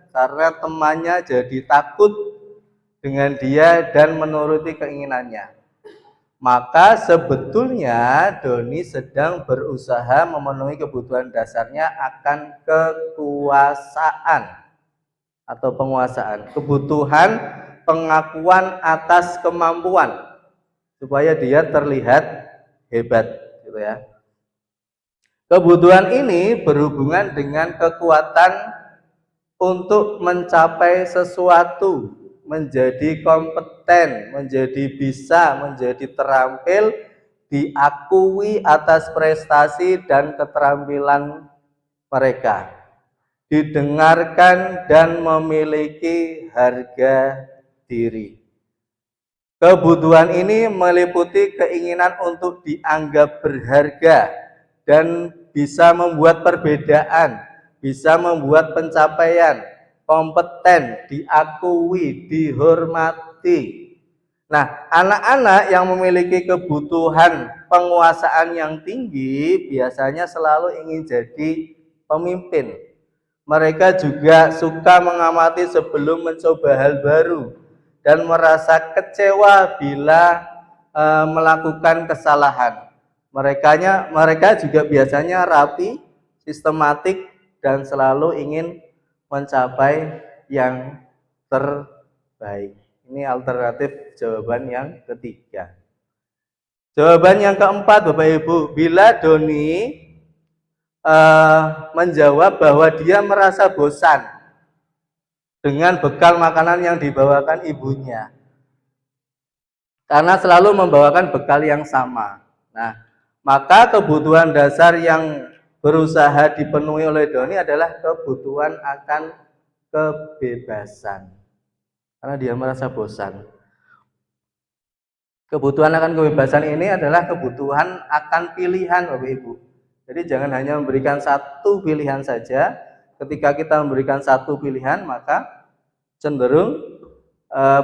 karena temannya jadi takut dengan dia dan menuruti keinginannya, maka sebetulnya Doni sedang berusaha memenuhi kebutuhan dasarnya akan kekuasaan atau penguasaan, kebutuhan pengakuan atas kemampuan supaya dia terlihat hebat, gitu ya. Kebutuhan ini berhubungan dengan kekuatan untuk mencapai sesuatu, menjadi kompeten, menjadi bisa, menjadi terampil, diakui atas prestasi dan keterampilan mereka, didengarkan dan memiliki harga diri. Kebutuhan ini meliputi keinginan untuk dianggap berharga dan bisa membuat perbedaan, bisa membuat pencapaian, kompeten, diakui, dihormati. Nah, anak-anak yang memiliki kebutuhan penguasaan yang tinggi biasanya selalu ingin jadi pemimpin. Mereka juga suka mengamati sebelum mencoba hal baru dan merasa kecewa bila melakukan kesalahan. Mereka juga biasanya rapi, sistematik, dan selalu ingin mencapai yang terbaik. Ini alternatif jawaban yang ketiga. Jawaban yang keempat, Bapak Ibu, bila Doni menjawab bahwa dia merasa bosan dengan bekal makanan yang dibawakan ibunya, karena selalu membawakan bekal yang sama. Nah, maka kebutuhan dasar yang berusaha dipenuhi oleh Doni adalah kebutuhan akan kebebasan. Karena dia merasa bosan. Kebutuhan akan kebebasan ini adalah kebutuhan akan pilihan, Bapak Ibu. Jadi jangan hanya memberikan satu pilihan saja. Ketika kita memberikan satu pilihan, maka cenderung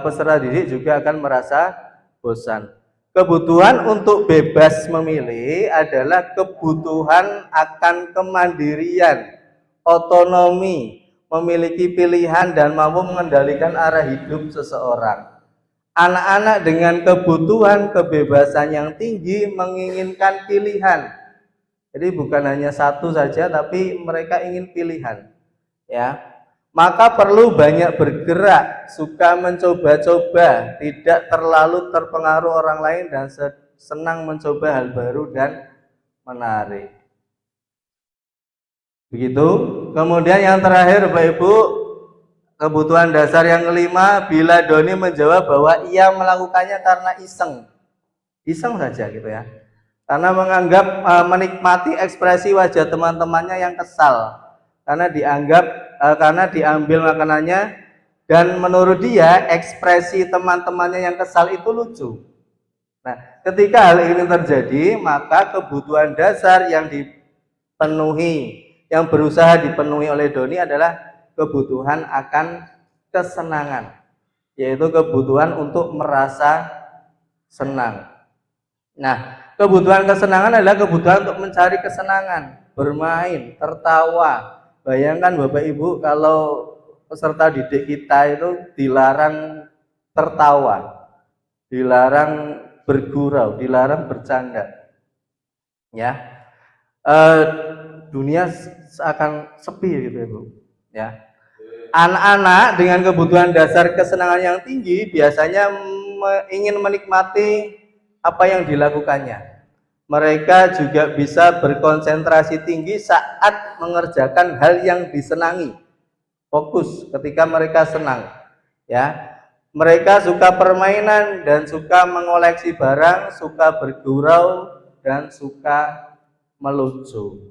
peserta didik juga akan merasa bosan. Kebutuhan untuk bebas memilih adalah kebutuhan akan kemandirian, otonomi, memiliki pilihan dan mampu mengendalikan arah hidup seseorang. Anak-anak dengan kebutuhan kebebasan yang tinggi menginginkan pilihan. Jadi bukan hanya satu saja, tapi mereka ingin pilihan. Ya, maka perlu banyak bergerak, suka mencoba-coba, tidak terlalu terpengaruh orang lain dan senang mencoba hal baru dan menarik. Begitu. Kemudian yang terakhir, Bapak Ibu, kebutuhan dasar yang kelima, bila Doni menjawab bahwa ia melakukannya karena iseng saja gitu ya, karena menganggap menikmati ekspresi wajah teman-temannya yang kesal, karena diambil makanannya, dan menurut dia ekspresi teman-temannya yang kesal itu lucu. Nah, ketika hal ini terjadi, maka kebutuhan dasar yang berusaha dipenuhi oleh Doni adalah kebutuhan akan kesenangan, yaitu kebutuhan untuk merasa senang. Nah, kebutuhan kesenangan adalah kebutuhan untuk mencari kesenangan, bermain, tertawa. Bayangkan Bapak Ibu kalau peserta didik kita itu dilarang tertawa, dilarang bergurau, dilarang bercanda, ya, dunia akan sepi gitu ya Bu. Ya, anak-anak dengan kebutuhan dasar kesenangan yang tinggi biasanya ingin menikmati apa yang dilakukannya. Mereka juga bisa berkonsentrasi tinggi saat mengerjakan hal yang disenangi. Fokus ketika mereka senang. Ya, mereka suka permainan dan suka mengoleksi barang, suka bergurau dan suka melucu.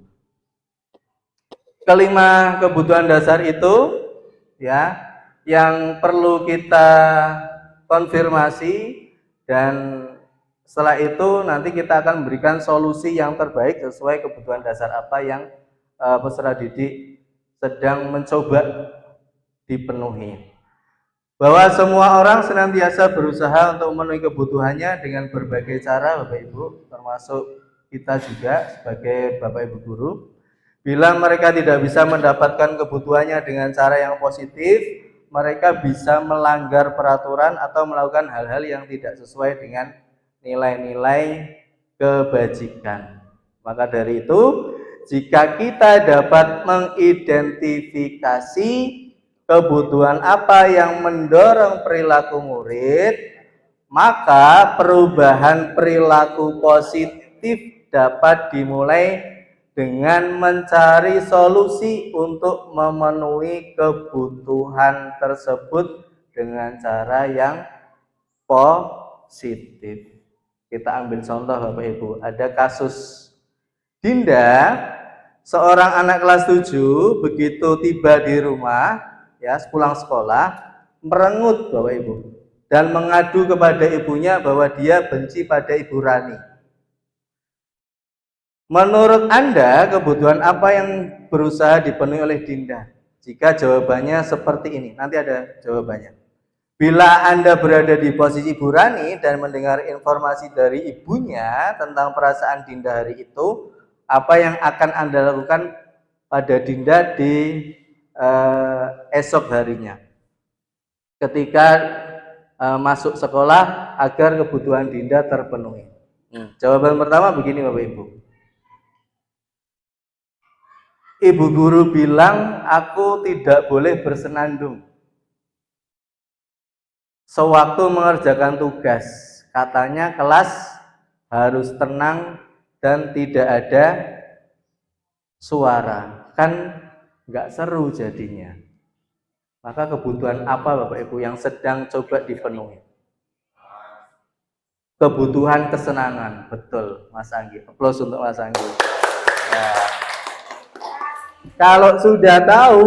Kelima kebutuhan dasar itu ya yang perlu kita konfirmasi, dan setelah itu nanti kita akan memberikan solusi yang terbaik sesuai kebutuhan dasar apa yang peserta didik sedang mencoba dipenuhi. Bahwa semua orang senantiasa berusaha untuk memenuhi kebutuhannya dengan berbagai cara, Bapak Ibu, termasuk kita juga sebagai Bapak Ibu guru. Bila mereka tidak bisa mendapatkan kebutuhannya dengan cara yang positif, mereka bisa melanggar peraturan atau melakukan hal-hal yang tidak sesuai dengan nilai-nilai kebajikan. Maka dari itu, jika kita dapat mengidentifikasi kebutuhan apa yang mendorong perilaku murid, maka perubahan perilaku positif dapat dimulai dengan mencari solusi untuk memenuhi kebutuhan tersebut dengan cara yang positif. Kita ambil contoh Bapak Ibu, ada kasus Dinda, seorang anak kelas 7, begitu tiba di rumah, ya pulang sekolah, merengut Bapak Ibu, dan mengadu kepada ibunya bahwa dia benci pada Ibu Rani. Menurut Anda, kebutuhan apa yang berusaha dipenuhi oleh Dinda? Jika jawabannya seperti ini, nanti ada jawabannya. Bila Anda berada di posisi Bu Rani dan mendengar informasi dari ibunya tentang perasaan Dinda hari itu, apa yang akan Anda lakukan pada Dinda di esok harinya? Ketika masuk sekolah agar kebutuhan Dinda terpenuhi. Jawaban pertama begini Bapak Ibu. Ibu guru bilang aku tidak boleh bersenandung sewaktu mengerjakan tugas. Katanya kelas harus tenang dan tidak ada suara. Kan nggak seru jadinya. Maka kebutuhan apa Bapak Ibu yang sedang coba dipenuhi? Kebutuhan kesenangan. Betul Mas Anggi. Aplaus untuk Mas Anggi. Nah, kalau sudah tahu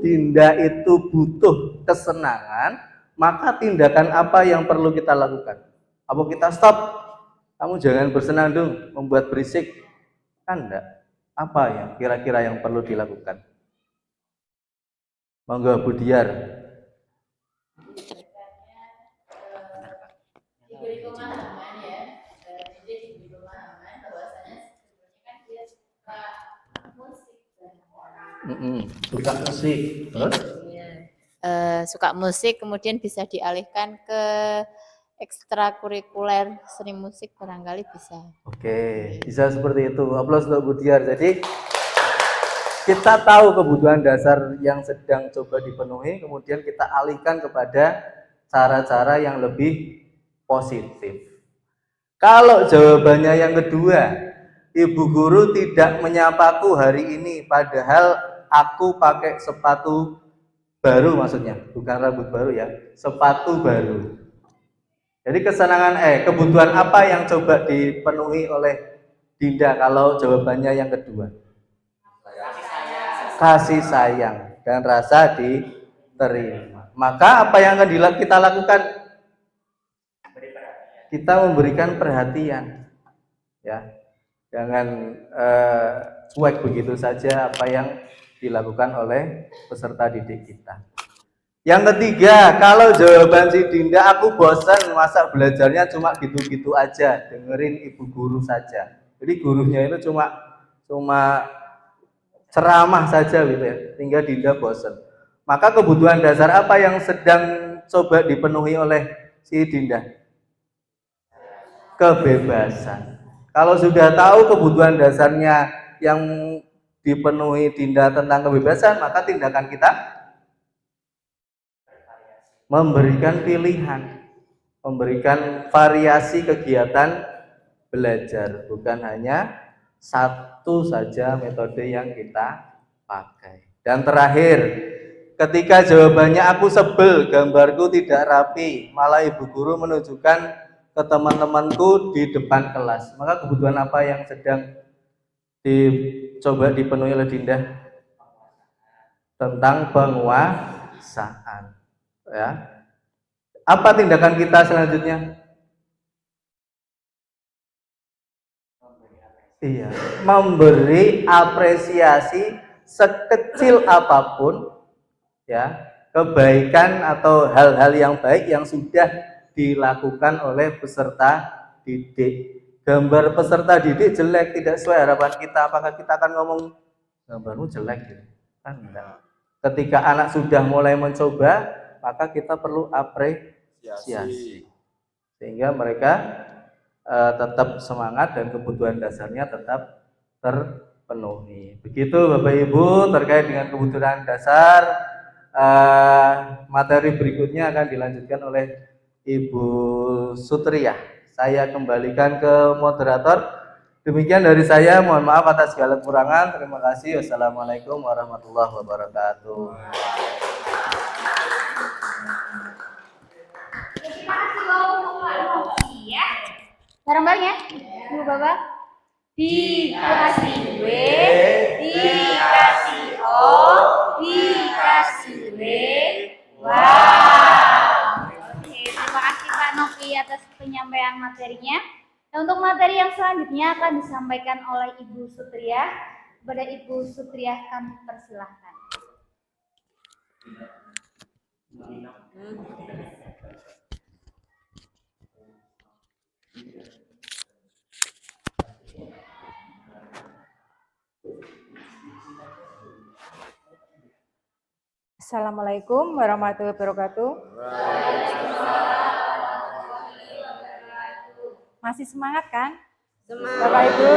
Dinda itu butuh kesenangan, maka tindakan apa yang perlu kita lakukan? Apa kita stop? Kamu jangan bersenandung, membuat berisik. Kan enggak. Apa yang kira-kira yang perlu dilakukan? Monggo Bu Diar. Diberi pemahaman ya, diberi pemahaman bahwasanya sebetulnya kan dia suka musik Suka musik. Terus? Suka musik, kemudian bisa dialihkan ke ekstrakurikuler seni musik barangkali bisa. Oke, bisa seperti itu. Aplaus untuk Bu Diar. Jadi kita tahu kebutuhan dasar yang sedang coba dipenuhi, kemudian kita alihkan kepada cara-cara yang lebih positif. Kalau jawabannya yang kedua, Ibu guru tidak menyapaku hari ini, padahal aku pakai sepatu baru, maksudnya bukan rambut baru ya, sepatu baru. Jadi kebutuhan apa yang coba dipenuhi oleh Dinda kalau jawabannya yang kedua? Kasih sayang dan rasa diterima. Maka apa yang akan kita lakukan? Kita memberikan perhatian, ya. Jangan cuek begitu saja apa yang dilakukan oleh peserta didik kita. Yang ketiga, kalau jawaban si Dinda, aku bosan, masa belajarnya cuma gitu-gitu aja, dengerin ibu guru saja. Jadi gurunya itu cuma ceramah saja gitu ya, sehingga Dinda bosan. Maka kebutuhan dasar apa yang sedang coba dipenuhi oleh si Dinda? Kebebasan. Kalau sudah tahu kebutuhan dasarnya yang dipenuhi Dinda tentang kebebasan, maka tindakan kita memberikan pilihan, memberikan variasi kegiatan belajar, bukan hanya satu saja metode yang kita pakai. Dan terakhir, ketika jawabannya aku sebel, gambarku tidak rapi, malah ibu guru menunjukkan ke teman-temanku di depan kelas, maka kebutuhan apa yang sedang dicoba dipenuhi oleh Dinda? Tentang penguasaan, ya. Apa tindakan kita selanjutnya? Iya, memberi apresiasi sekecil apapun, ya, kebaikan atau hal-hal yang baik yang sudah dilakukan oleh peserta didik. Gambar peserta didik jelek, tidak sesuai harapan kita, apakah kita akan ngomong gambarmu jelek gitu? Kan enggak. Ketika anak sudah mulai mencoba, maka kita perlu apresiasi sehingga mereka tetap semangat dan kebutuhan dasarnya tetap terpenuhi. Begitu Bapak Ibu terkait dengan kebutuhan dasar. Materi berikutnya akan dilanjutkan oleh Ibu Sutriyah. Saya kembalikan ke moderator. Demikian dari saya, mohon maaf atas segala kekurangan. Terima kasih. Wassalamualaikum warahmatullahi wabarakatuh. Terima kasih ya. Bareng-bareng ya, Ibu Bapak. Dikasih W, dikasih O, dikasih W. Wow. Oke, terima kasih Pak Novi atas penyampaian materinya. Dan untuk materi yang selanjutnya akan disampaikan oleh Ibu Sutriyah. Kepada Ibu Sutriyah kami persilahkan. Assalamualaikum warahmatullahi wabarakatuh. Masih semangat kan? Semangat. Bapak Ibu,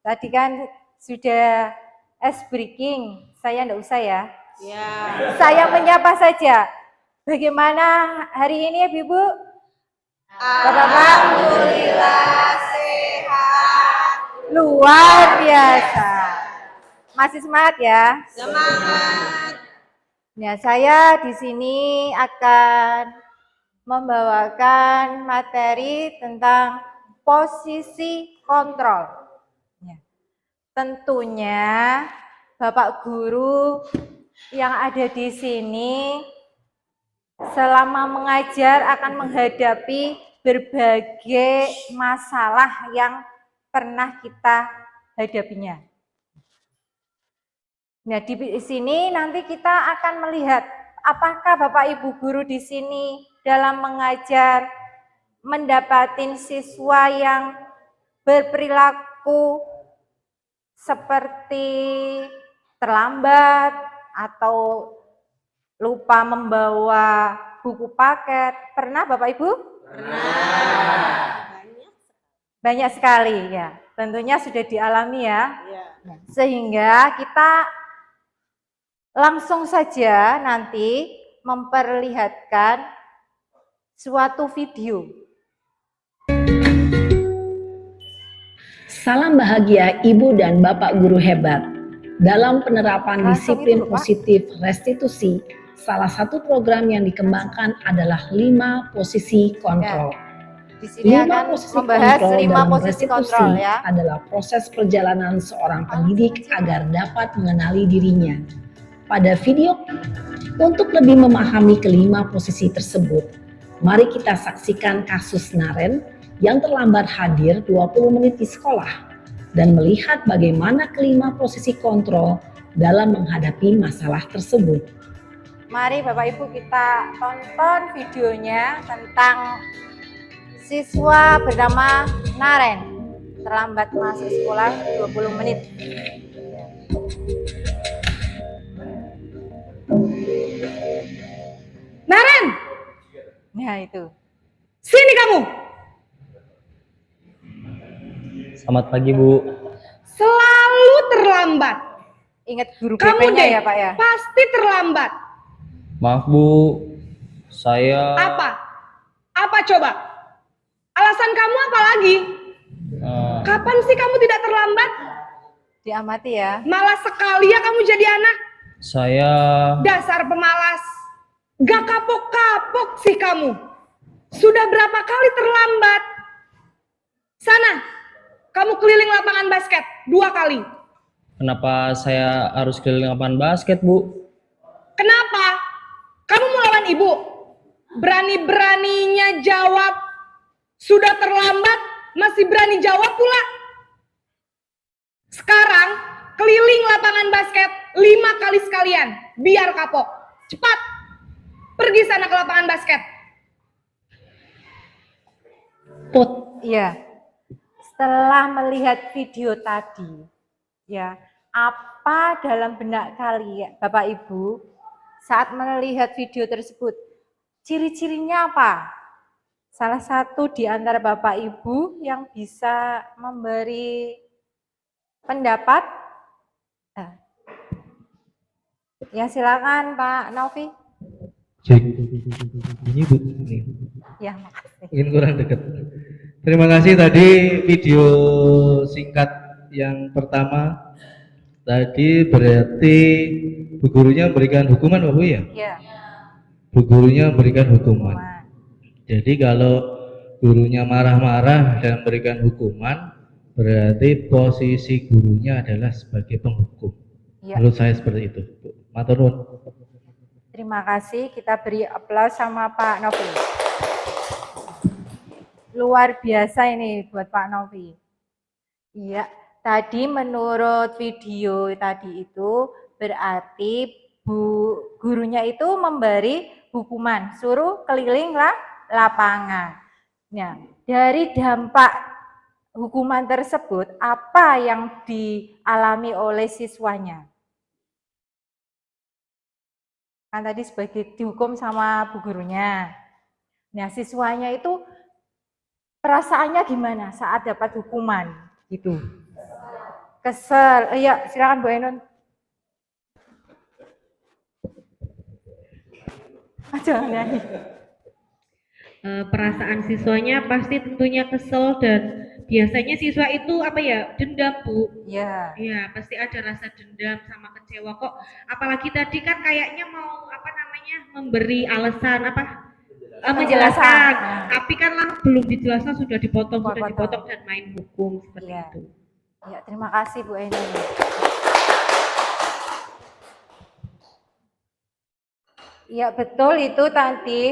tadi kan sudah ice breaking, saya enggak usah ya? Ya. Saya menyapa saja. Bagaimana hari ini ya Ibu? Alhamdulillah sehat. Luar biasa. Masih semangat ya? Semangat. Ya, saya di sini akan membawakan materi tentang posisi kontrol. Ya. Tentunya Bapak Guru yang ada di sini selama mengajar akan menghadapi berbagai masalah yang pernah kita hadapinya. Nah, di sini nanti kita akan melihat apakah Bapak Ibu guru di sini dalam mengajar mendapatin siswa yang berperilaku seperti terlambat atau lupa membawa buku paket. Pernah Bapak Ibu? Pernah. Banyak sekali ya. Tentunya sudah dialami ya. Sehingga kita langsung saja nanti memperlihatkan suatu video. Salam bahagia Ibu dan Bapak guru hebat. Dalam penerapan disiplin positif restitusi, salah satu program yang dikembangkan adalah 5 posisi kontrol. Di sini akan membahas 5 posisi kontrol ya. Adalah proses perjalanan seorang pendidik agar dapat mengenali dirinya. Pada video, untuk lebih memahami kelima posisi tersebut, mari kita saksikan kasus Naren yang terlambat hadir 20 menit di sekolah dan melihat bagaimana kelima posisi kontrol dalam menghadapi masalah tersebut. Mari Bapak Ibu kita tonton videonya tentang siswa bernama Naren terlambat masuk sekolah 20 menit. Naren! Nah itu. Sini kamu! Selamat pagi, Bu. Selalu terlambat. Ingat guru Kamu BP-nya deh, ya Pak ya? pasti terlambat. Maaf, Bu. Saya... Apa? Apa coba? Alasan kamu apa lagi? Kapan sih kamu tidak terlambat? Diamati ya. Malas sekali ya kamu jadi anak. Saya... Dasar pemalas. Gak kapok-kapok sih kamu. Sudah berapa kali terlambat? Sana, kamu keliling lapangan basket 2 kali. Kenapa saya harus keliling lapangan basket, Bu? Kenapa? Kamu mau lawan ibu? Berani-beraninya jawab. Sudah terlambat, masih berani jawab pula. Sekarang, keliling lapangan basket 5 kali sekalian. Biar kapok. Cepat. Pergi sana ke lapangan basket. Iya. Setelah melihat video tadi, ya, apa dalam benak kalian, Bapak Ibu, saat melihat video tersebut, ciri-cirinya apa? Salah satu di antara Bapak Ibu yang bisa memberi pendapat? Ya silakan Pak Novi. Ini Bu, ini. Ya, makasih. Ingin kurang dekat. Terima kasih tadi video singkat yang pertama. Tadi berarti bu gurunya memberikan hukuman, Bapak Bu ya? Iya. Bu gurunya memberikan hukuman. Jadi kalau gurunya marah-marah dan memberikan hukuman, berarti posisi gurunya adalah sebagai penghukum. Ya. Menurut saya seperti itu, Bu. Matur nuwun. Terima kasih, kita beri aplaus sama Pak Novi. Luar biasa ini buat Pak Novi. Iya, tadi menurut video tadi itu berarti gurunya itu memberi hukuman, suruh keliling lapangan. Nah, dari dampak hukuman tersebut, apa yang dialami oleh siswanya? kan tadi sebagai dihukum sama bu gurunya. Nah, siswanya itu perasaannya gimana saat dapat hukuman gitu? Kesel. Iya, silakan Bu Ainun. Jangan nyanyi. Perasaan siswanya pasti tentunya kesel, dan biasanya siswa itu apa ya, dendam Bu. Iya. Iya, pasti ada rasa dendam sama kecewa kok. Apalagi tadi kan kayaknya mau apa namanya, memberi alasan apa, menjelaskan. Tapi kan lah belum dijelaskan sudah dipotong dan main hukum seperti itu. Ya, terima kasih Bu Ainun. Ya, betul itu tadi.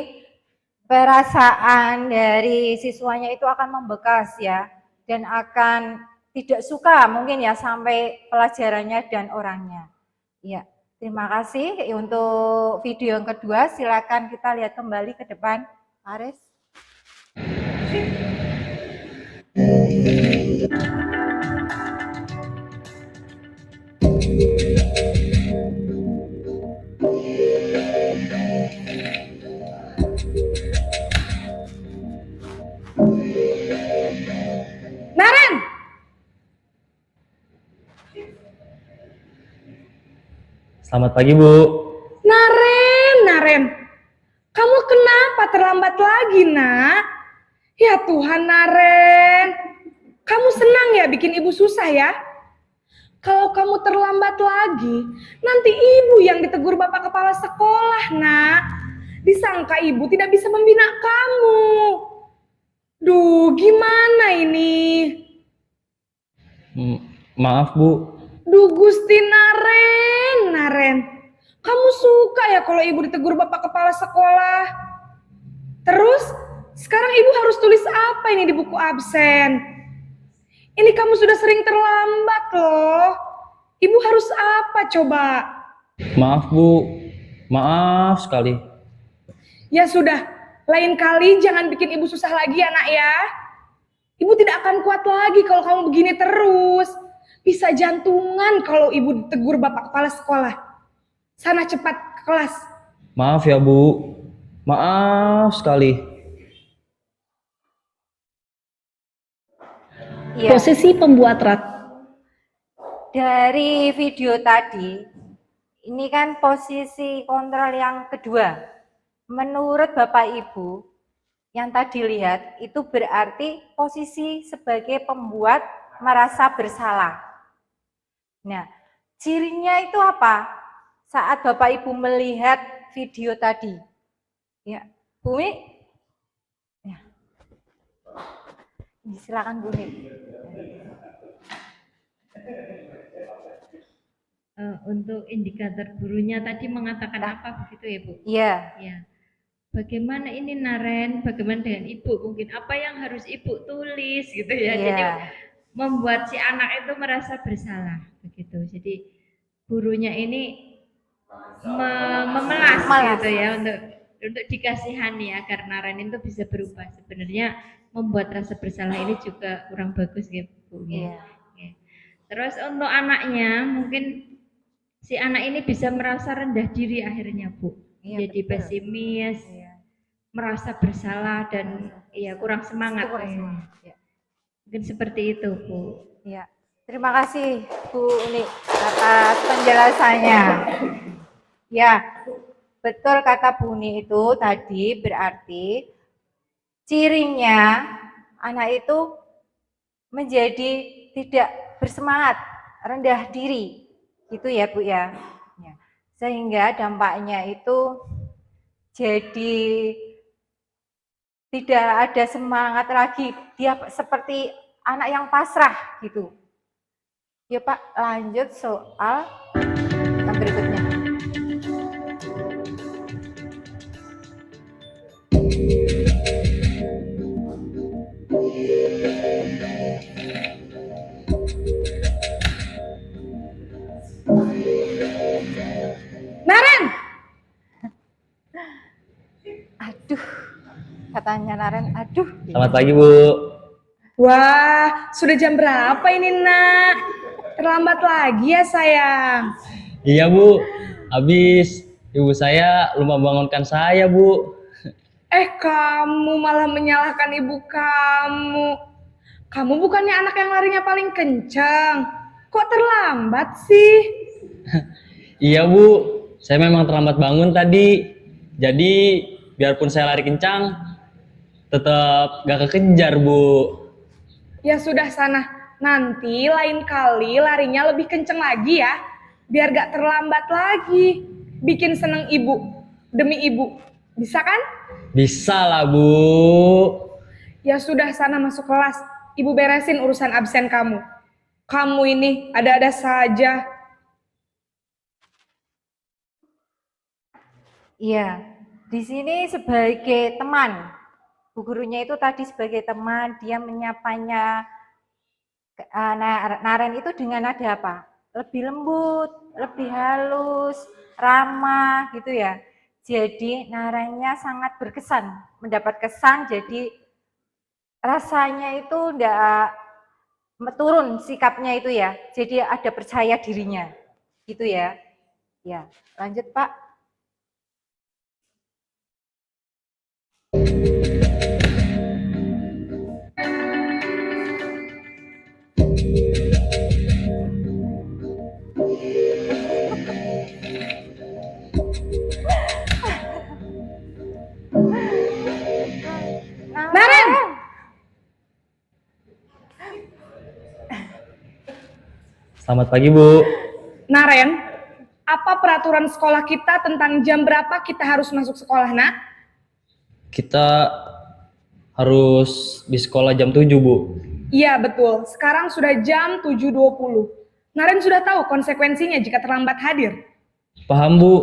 Perasaan dari siswanya itu akan membekas ya, dan akan tidak suka mungkin ya sampai pelajarannya dan orangnya. Ya, terima kasih untuk video yang kedua. Silakan kita lihat kembali ke depan, Aris. Naren! Selamat pagi, Bu. Naren, kamu kenapa terlambat lagi, nak? Ya Tuhan, Naren, kamu senang ya bikin ibu susah ya? Kalau kamu terlambat lagi, nanti ibu yang ditegur bapak kepala sekolah, nak. Disangka ibu tidak bisa membina kamu. Duh, gimana ini? Maaf, Bu. Duh, Gusti Naren, kamu suka ya kalau ibu ditegur bapak kepala sekolah? Terus, sekarang ibu harus tulis apa ini di buku absen? Ini kamu sudah sering terlambat loh. Ibu harus apa coba? Maaf, Bu. Maaf sekali. Ya sudah, lain kali jangan bikin ibu susah lagi ya, nak ya. Ibu tidak akan kuat lagi kalau kamu begini terus. Bisa jantungan kalau ibu ditegur bapak kepala sekolah. Sana cepat ke kelas. Maaf ya, Bu. Maaf sekali. Ya. Posisi pembuat dari video tadi, ini kan posisi kontrol yang kedua. Menurut Bapak Ibu, yang tadi lihat, itu berarti posisi sebagai pembuat merasa bersalah. Nah, cirinya itu apa? Saat Bapak Ibu melihat video tadi. Ya, Bumi? Ya. Silakan Bumi. Untuk indikator gurunya tadi mengatakan apa begitu ya, Bu? Iya. Ya. Bagaimana ini Naren? Bagaimana dengan Ibu? Mungkin apa yang harus Ibu tulis gitu ya. Iya. Jadi membuat si anak itu merasa bersalah begitu. Jadi gurunya ini memelas gitu ya untuk dikasihani agar Naren itu bisa berubah. Sebenarnya membuat rasa bersalah ini juga kurang bagus ya, Bu. Iya. Ya. Terus untuk anaknya mungkin si anak ini bisa merasa rendah diri akhirnya, Bu. Iya, jadi pesimis, merasa bersalah dan ya kurang semangat. Ya. Mungkin seperti itu, Bu. Ya. Terima kasih Bu Uni atas penjelasannya. Ya, betul kata Bu Uni itu tadi berarti cirinya anak itu menjadi tidak bersemangat, rendah diri. Gitu ya, Bu ya. Sehingga dampaknya itu jadi tidak ada semangat lagi, dia seperti anak yang pasrah gitu. Ya Pak, lanjut soal yang berikutnya. Naren! Aduh, katanya Naren, aduh. Selamat pagi, Bu. Wah, sudah jam berapa ini, Nak? Terlambat lagi ya, sayang. Iya, Bu. Habis Ibu saya lupa bangunkan saya, Bu. Kamu malah menyalahkan ibu kamu. Kamu bukannya anak yang larinya paling kencang. Kok terlambat sih? Iya, Bu. Saya memang terlambat bangun tadi. Jadi, biarpun saya lari kencang, tetap gak kekejar, Bu. Ya sudah sana. Nanti lain kali larinya lebih kenceng lagi ya. Biar gak terlambat lagi. Bikin seneng ibu. Demi ibu. Bisa kan? Bisa lah, Bu. Ya sudah sana masuk kelas. Ibu beresin urusan absen kamu. Kamu ini ada-ada saja. Iya, di sini sebagai teman. Bu gurunya itu tadi sebagai teman, dia menyapanya Naren itu dengan nada apa? Lebih lembut, lebih halus, ramah gitu ya. Jadi naranya sangat berkesan, mendapat kesan, jadi rasanya itu enggak turun sikapnya itu ya. Jadi ada percaya dirinya. Gitu ya. Ya, lanjut Pak. Naren! Selamat pagi, Bu. Naren, apa peraturan sekolah kita tentang jam berapa kita harus masuk sekolah, nak? Kita harus di sekolah jam 7, Bu. Iya, betul. Sekarang sudah jam 7.20. Naren sudah tahu konsekuensinya jika terlambat hadir. Paham, Bu.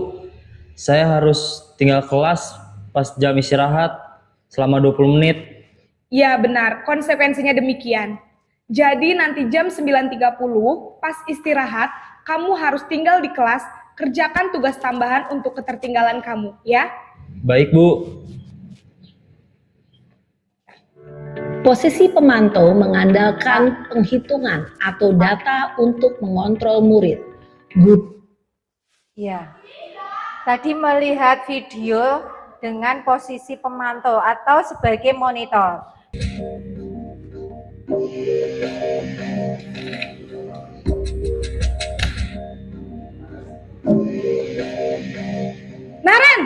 Saya harus tinggal kelas pas jam istirahat selama 20 menit. Iya, benar. Konsekuensinya demikian. Jadi nanti jam 9.30 pas istirahat, kamu harus tinggal di kelas, kerjakan tugas tambahan untuk ketertinggalan kamu, ya? Baik, Bu. Posisi pemantau mengandalkan penghitungan atau data untuk mengontrol murid. Iya. Tadi melihat video dengan posisi pemantau atau sebagai monitor. Naren!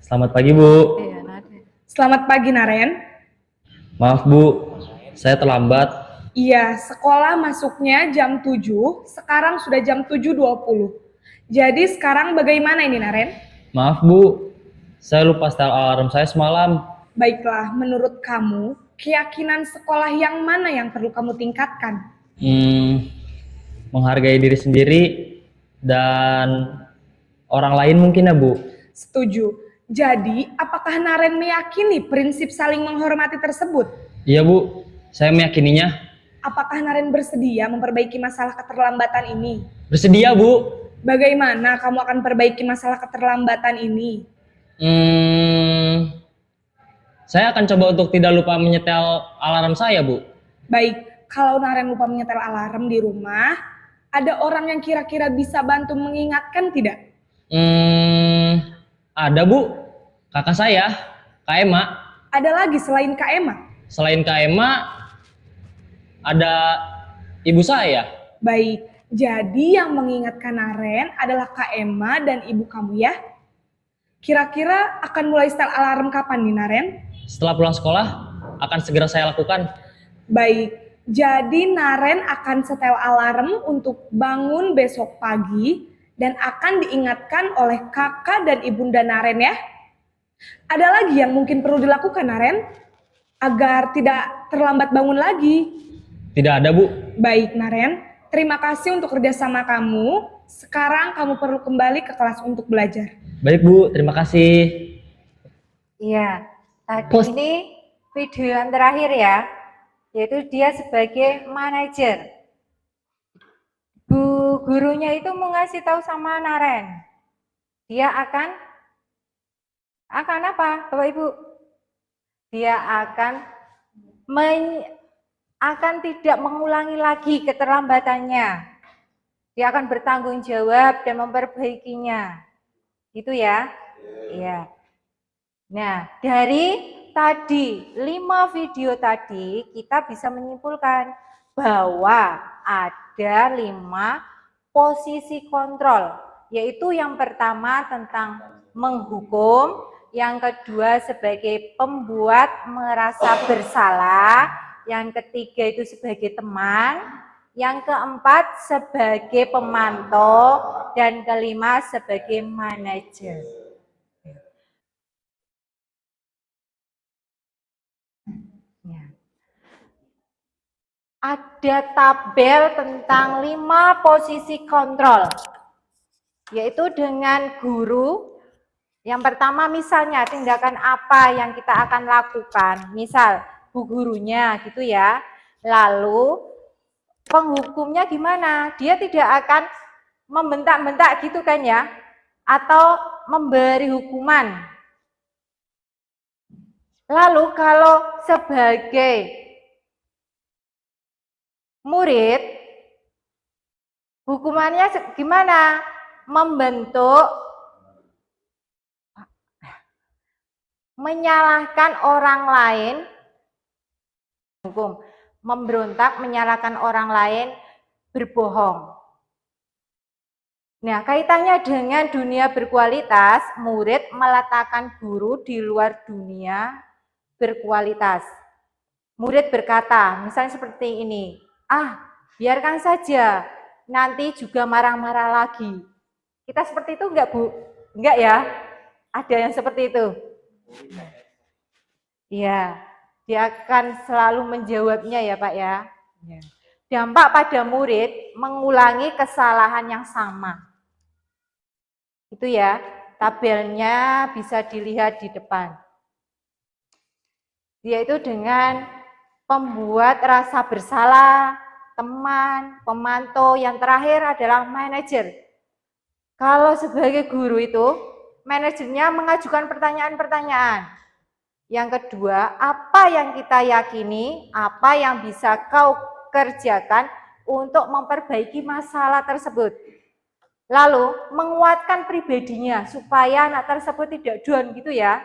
Selamat pagi, Bu. Selamat pagi, Naren. Maaf, Bu. Saya terlambat. Iya, sekolah masuknya jam 7, sekarang sudah jam 7.20. Jadi sekarang bagaimana ini, Naren? Maaf, Bu. Saya lupa setel alarm saya semalam. Baiklah, menurut kamu, keyakinan sekolah yang mana yang perlu kamu tingkatkan? Menghargai diri sendiri dan orang lain mungkin ya, Bu. Setuju. Jadi, apakah Naren meyakini prinsip saling menghormati tersebut? Iya, Bu. Saya meyakininya. Apakah Naren bersedia memperbaiki masalah keterlambatan ini? Bersedia, Bu. Bagaimana kamu akan perbaiki masalah keterlambatan ini? Saya akan coba untuk tidak lupa menyetel alarm saya, Bu. Baik, kalau Naren lupa menyetel alarm di rumah, ada orang yang kira-kira bisa bantu mengingatkan tidak? Ada, Bu. Kakak saya, Kak Ema. Ada lagi selain Kak Ema? Selain Kak Ema, ada ibu saya. Baik, jadi yang mengingatkan Naren adalah Kak Ema dan ibu kamu ya? Kira-kira akan mulai setel alarm kapan nih, Naren? Setelah pulang sekolah, akan segera saya lakukan. Baik, jadi Naren akan setel alarm untuk bangun besok pagi dan akan diingatkan oleh kakak dan ibunda Naren ya. Ada lagi yang mungkin perlu dilakukan, Naren? Agar tidak terlambat bangun lagi. Tidak ada, Bu. Baik, Naren. Terima kasih untuk kerjasama kamu. Sekarang kamu perlu kembali ke kelas untuk belajar. Baik, Bu. Terima kasih. Iya, tadi ini video yang terakhir ya, yaitu dia sebagai manajer. Bu gurunya itu mau ngasih tahu sama Naren, dia akan apa, Bapak Ibu? Dia akan tidak mengulangi lagi keterlambatannya. Dia akan bertanggung jawab dan memperbaikinya. Gitu ya? Iya. Nah, dari tadi 5 video tadi kita bisa menyimpulkan bahwa ada 5 posisi kontrol, yaitu yang pertama tentang menghukum, yang kedua sebagai pembuat merasa bersalah, yang ketiga itu sebagai teman, yang keempat sebagai pemantau, dan kelima sebagai manajer. Ada tabel tentang 5 posisi kontrol, yaitu dengan guru. Yang pertama misalnya tindakan apa yang kita akan lakukan, misal bu gurunya gitu ya. Lalu penghukumnya gimana? Dia tidak akan membentak-bentak gitu kan ya, atau memberi hukuman. Lalu kalau sebagai murid, hukumannya gimana? Membentuk, menyalahkan orang lain, hukum, memberontak, menyalahkan orang lain, berbohong. Nah, kaitannya dengan dunia berkualitas, murid meletakkan guru di luar dunia berkualitas. Murid berkata, misalnya seperti ini, biarkan saja, nanti juga marah-marah lagi. Kita seperti itu enggak, Bu? Enggak ya? Ada yang seperti itu? Iya, dia akan selalu menjawabnya ya Pak ya. Dampak pada murid mengulangi kesalahan yang sama. Itu ya, tabelnya bisa dilihat di depan. Yaitu dengan pembuat rasa bersalah, teman, pemantau, yang terakhir adalah manajer. Kalau sebagai guru itu, manajernya mengajukan pertanyaan-pertanyaan. Yang kedua, apa yang kita yakini, apa yang bisa kau kerjakan untuk memperbaiki masalah tersebut. Lalu, menguatkan pribadinya supaya anak tersebut tidak down gitu ya.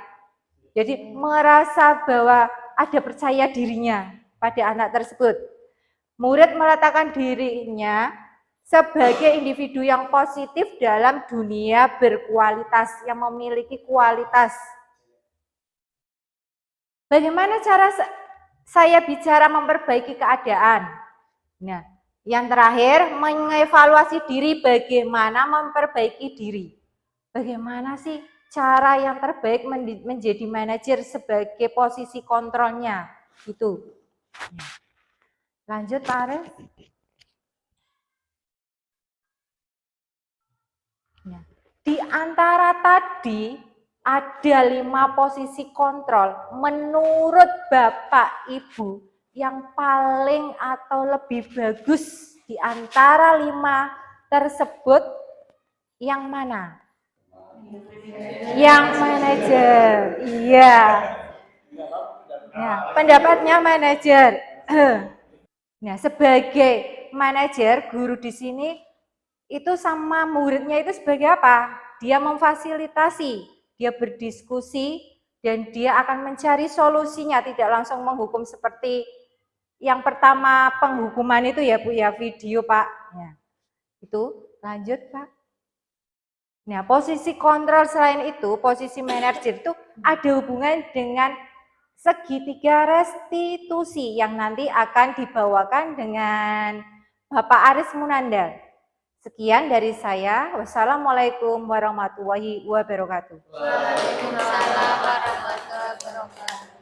Jadi, merasa bahwa ada percaya dirinya pada anak tersebut. Murid meletakkan dirinya sebagai individu yang positif dalam dunia berkualitas, yang memiliki kualitas. Bagaimana cara saya bicara memperbaiki keadaan? Nah, yang terakhir, mengevaluasi diri, bagaimana memperbaiki diri. Bagaimana sih cara yang terbaik menjadi manajer sebagai posisi kontrolnya? Itu. Lanjut Pak Arif. Di antara tadi ada 5 posisi kontrol. Menurut Bapak Ibu, yang paling atau lebih bagus di antara 5 tersebut yang mana? Yang manajer. Iya. Ya, pendapatnya manajer. Nah, sebagai manajer, guru di sini itu sama muridnya itu sebagai apa? Dia memfasilitasi, dia berdiskusi, dan dia akan mencari solusinya, tidak langsung menghukum seperti yang pertama penghukuman itu ya Bu ya, video Pak. Ya. Itu lanjut Pak. Nah, posisi kontrol selain itu, posisi manajer itu ada hubungan dengan segitiga restitusi yang nanti akan dibawakan dengan Bapak Aris Munandar. Sekian dari saya. Wassalamualaikum warahmatullahi wabarakatuh. Waalaikumsalam warahmatullahi wabarakatuh.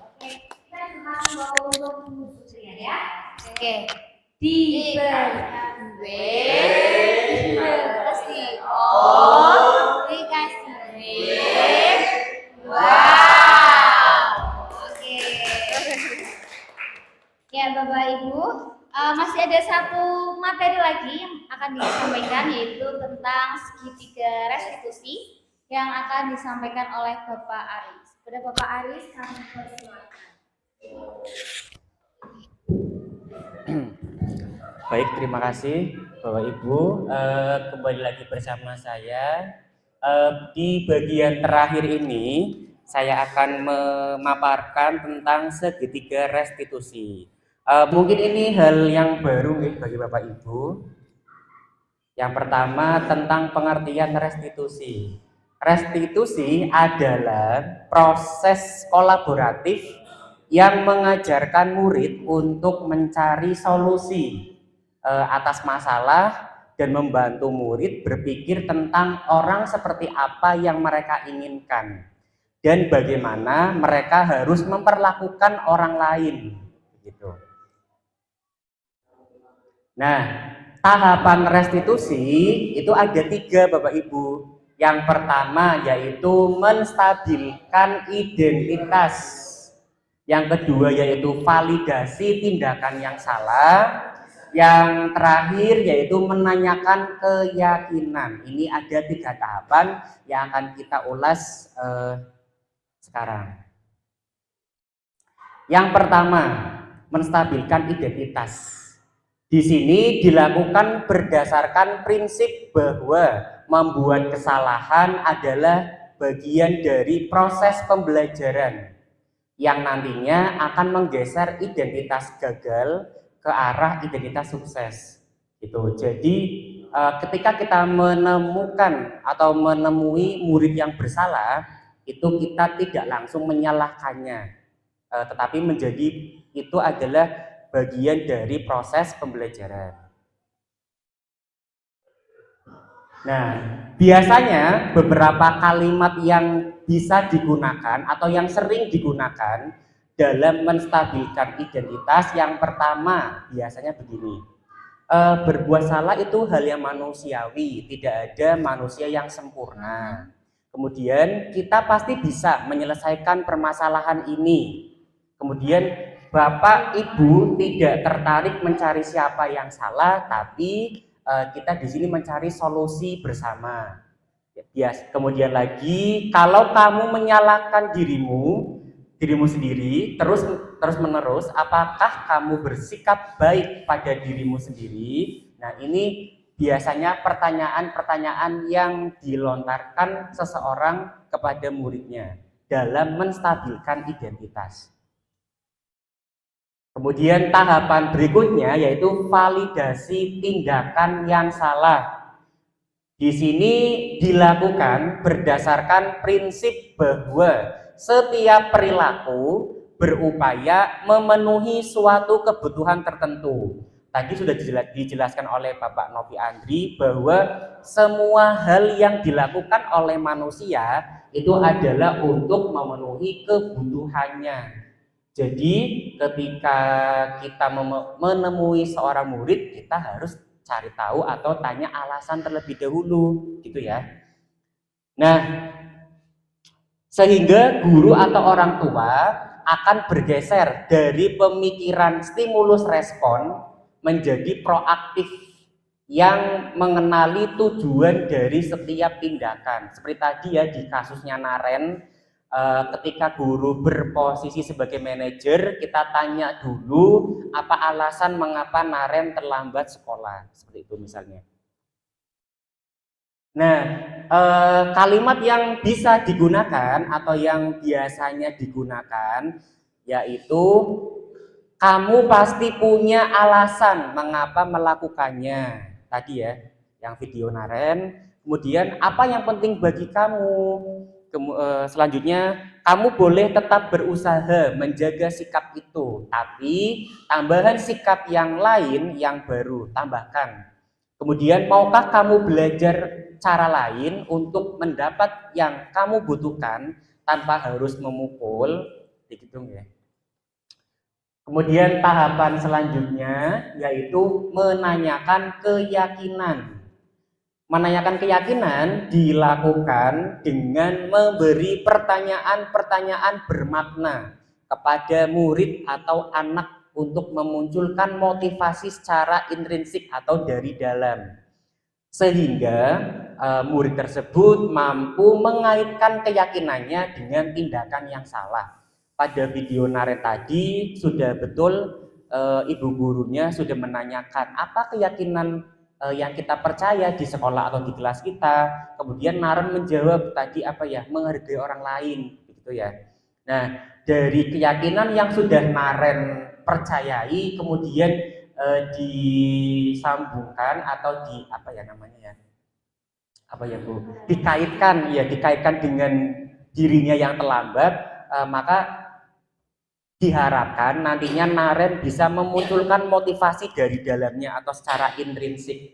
Oke, kita sekarang mau untuk menyusun ya. Oke. Dikasih O, dikasih W. Wow. Oke. Ya Bapak Ibu, masih ada satu materi lagi yang akan disampaikan, yaitu tentang segitiga restitusi yang akan disampaikan oleh Bapak Aris. Kepada Bapak Aris, kami persilakan. Baik, terima kasih Bapak Ibu, kembali lagi bersama saya. Di bagian terakhir ini saya akan memaparkan tentang segitiga restitusi. Mungkin ini hal yang baru nih bagi Bapak Ibu. Yang pertama tentang pengertian restitusi. Restitusi adalah proses kolaboratif yang mengajarkan murid untuk mencari solusi atas masalah dan membantu murid berpikir tentang orang seperti apa yang mereka inginkan dan bagaimana mereka harus memperlakukan orang lain, gitu. Nah, tahapan restitusi itu ada 3 Bapak Ibu. Yang pertama yaitu menstabilkan identitas. Yang kedua yaitu validasi tindakan yang salah. Yang terakhir yaitu menanyakan keyakinan. Ini ada 3 tahapan yang akan kita ulas sekarang. Yang pertama, menstabilkan identitas. Di sini dilakukan berdasarkan prinsip bahwa membuat kesalahan adalah bagian dari proses pembelajaran yang nantinya akan menggeser identitas gagal ke arah identitas sukses. Gitu. Jadi ketika kita menemukan atau menemui murid yang bersalah, itu kita tidak langsung menyalahkannya, tetapi menjadi itu adalah bagian dari proses pembelajaran. Nah, biasanya beberapa kalimat yang bisa digunakan atau yang sering digunakan dalam menstabilkan identitas, yang pertama biasanya begini, berbuat salah itu hal yang manusiawi, tidak ada manusia yang sempurna. Kemudian kita pasti bisa menyelesaikan permasalahan ini. Kemudian Bapak Ibu tidak tertarik mencari siapa yang salah, tapi kita di sini mencari solusi bersama. Kemudian lagi, kalau kamu menyalahkan dirimu sendiri terus menerus, apakah kamu bersikap baik pada dirimu sendiri? Nah, ini biasanya pertanyaan-pertanyaan yang dilontarkan seseorang kepada muridnya dalam menstabilkan identitas. Kemudian tahapan berikutnya yaitu validasi tindakan yang salah. Di sini dilakukan berdasarkan prinsip bahwa setiap perilaku berupaya memenuhi suatu kebutuhan tertentu. Tadi sudah dijelaskan oleh Bapak Novi Andri bahwa semua hal yang dilakukan oleh manusia itu adalah untuk memenuhi kebutuhannya. Jadi ketika kita menemui seorang murid, kita harus cari tahu atau tanya alasan terlebih dahulu, gitu ya. Nah, sehingga guru atau orang tua akan bergeser dari pemikiran stimulus respon menjadi proaktif yang mengenali tujuan dari setiap tindakan. Seperti tadi ya di kasusnya Naren, ketika guru berposisi sebagai manajer, kita tanya dulu apa alasan mengapa Naren terlambat sekolah, seperti itu misalnya. Nah, kalimat yang bisa digunakan atau yang biasanya digunakan yaitu kamu pasti punya alasan mengapa melakukannya. Tadi ya, yang video Naren. Kemudian apa yang penting bagi kamu? Selanjutnya, kamu boleh tetap berusaha menjaga sikap itu, tapi tambahan sikap yang lain yang baru, tambahkan. Kemudian, maukah kamu belajar cara lain untuk mendapat yang kamu butuhkan tanpa harus memukul? Dihitung ya. Kemudian tahapan selanjutnya yaitu menanyakan keyakinan. Menanyakan keyakinan dilakukan dengan memberi pertanyaan-pertanyaan bermakna kepada murid atau anak untuk memunculkan motivasi secara intrinsik atau dari dalam. Sehingga murid tersebut mampu mengaitkan keyakinannya dengan tindakan yang salah. Pada video Naren tadi sudah betul ibu gurunya sudah menanyakan apa keyakinan yang kita percaya di sekolah atau di kelas kita. Kemudian Naren menjawab tadi menghargai orang lain, gitu ya. Nah, dari keyakinan yang sudah Naren percayai, kemudian disambungkan atau dikaitkan dengan dirinya yang terlambat, maka diharapkan nantinya Naren bisa memunculkan motivasi dari dalamnya atau secara intrinsik.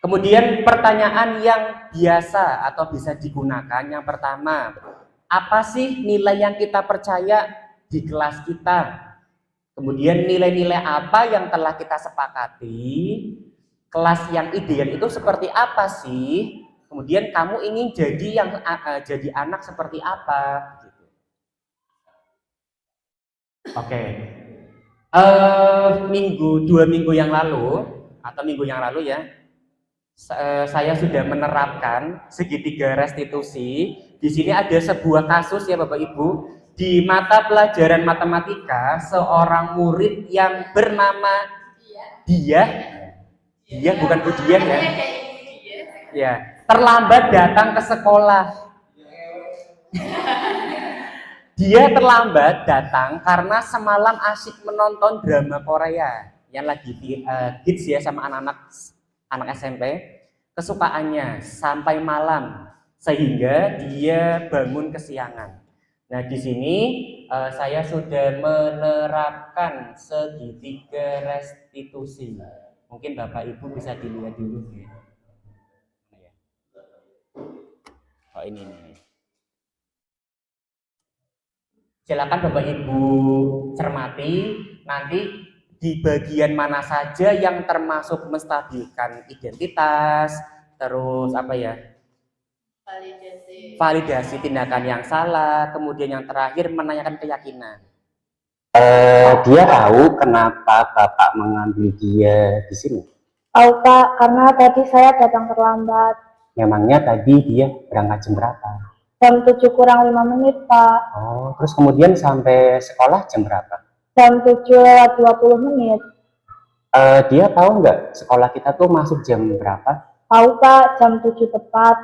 Kemudian pertanyaan yang biasa atau bisa digunakan, yang pertama, apa sih nilai yang kita percaya di kelas kita? Kemudian nilai-nilai apa yang telah kita sepakati? Kelas yang ideal itu seperti apa sih? Kemudian kamu ingin jadi anak seperti apa? Oke. 2 minggu yang lalu ya, saya sudah menerapkan segitiga restitusi. Di sini ada sebuah kasus ya Bapak Ibu, di mata pelajaran matematika, seorang murid yang bernama Dia bukan Budian ya. Ya, terlambat datang ke sekolah. Dia terlambat datang karena semalam asyik menonton drama Korea yang lagi hits ya sama anak SMP, kesukaannya sampai malam sehingga dia bangun kesiangan. Nah, di sini saya sudah menerapkan segitiga restitusi. Mungkin Bapak Ibu bisa dilihat dulu ya. Oh, ini nih. Silakan Bapak Ibu cermati nanti di bagian mana saja yang termasuk menstabilkan identitas, terus validasi tindakan yang salah, kemudian yang terakhir menanyakan keyakinan. Dia tahu kenapa Bapak mengambil dia di sini? Tahu Pak, karena tadi saya datang terlambat. Memangnya tadi dia berangkat jam berapa? Jam 7 kurang 5 menit Pak. Oh, terus kemudian sampai sekolah jam berapa? Jam 7 lewat 20 menit. Dia tahu nggak sekolah kita tuh masuk jam berapa? Tahu Pak, jam 7 tepat.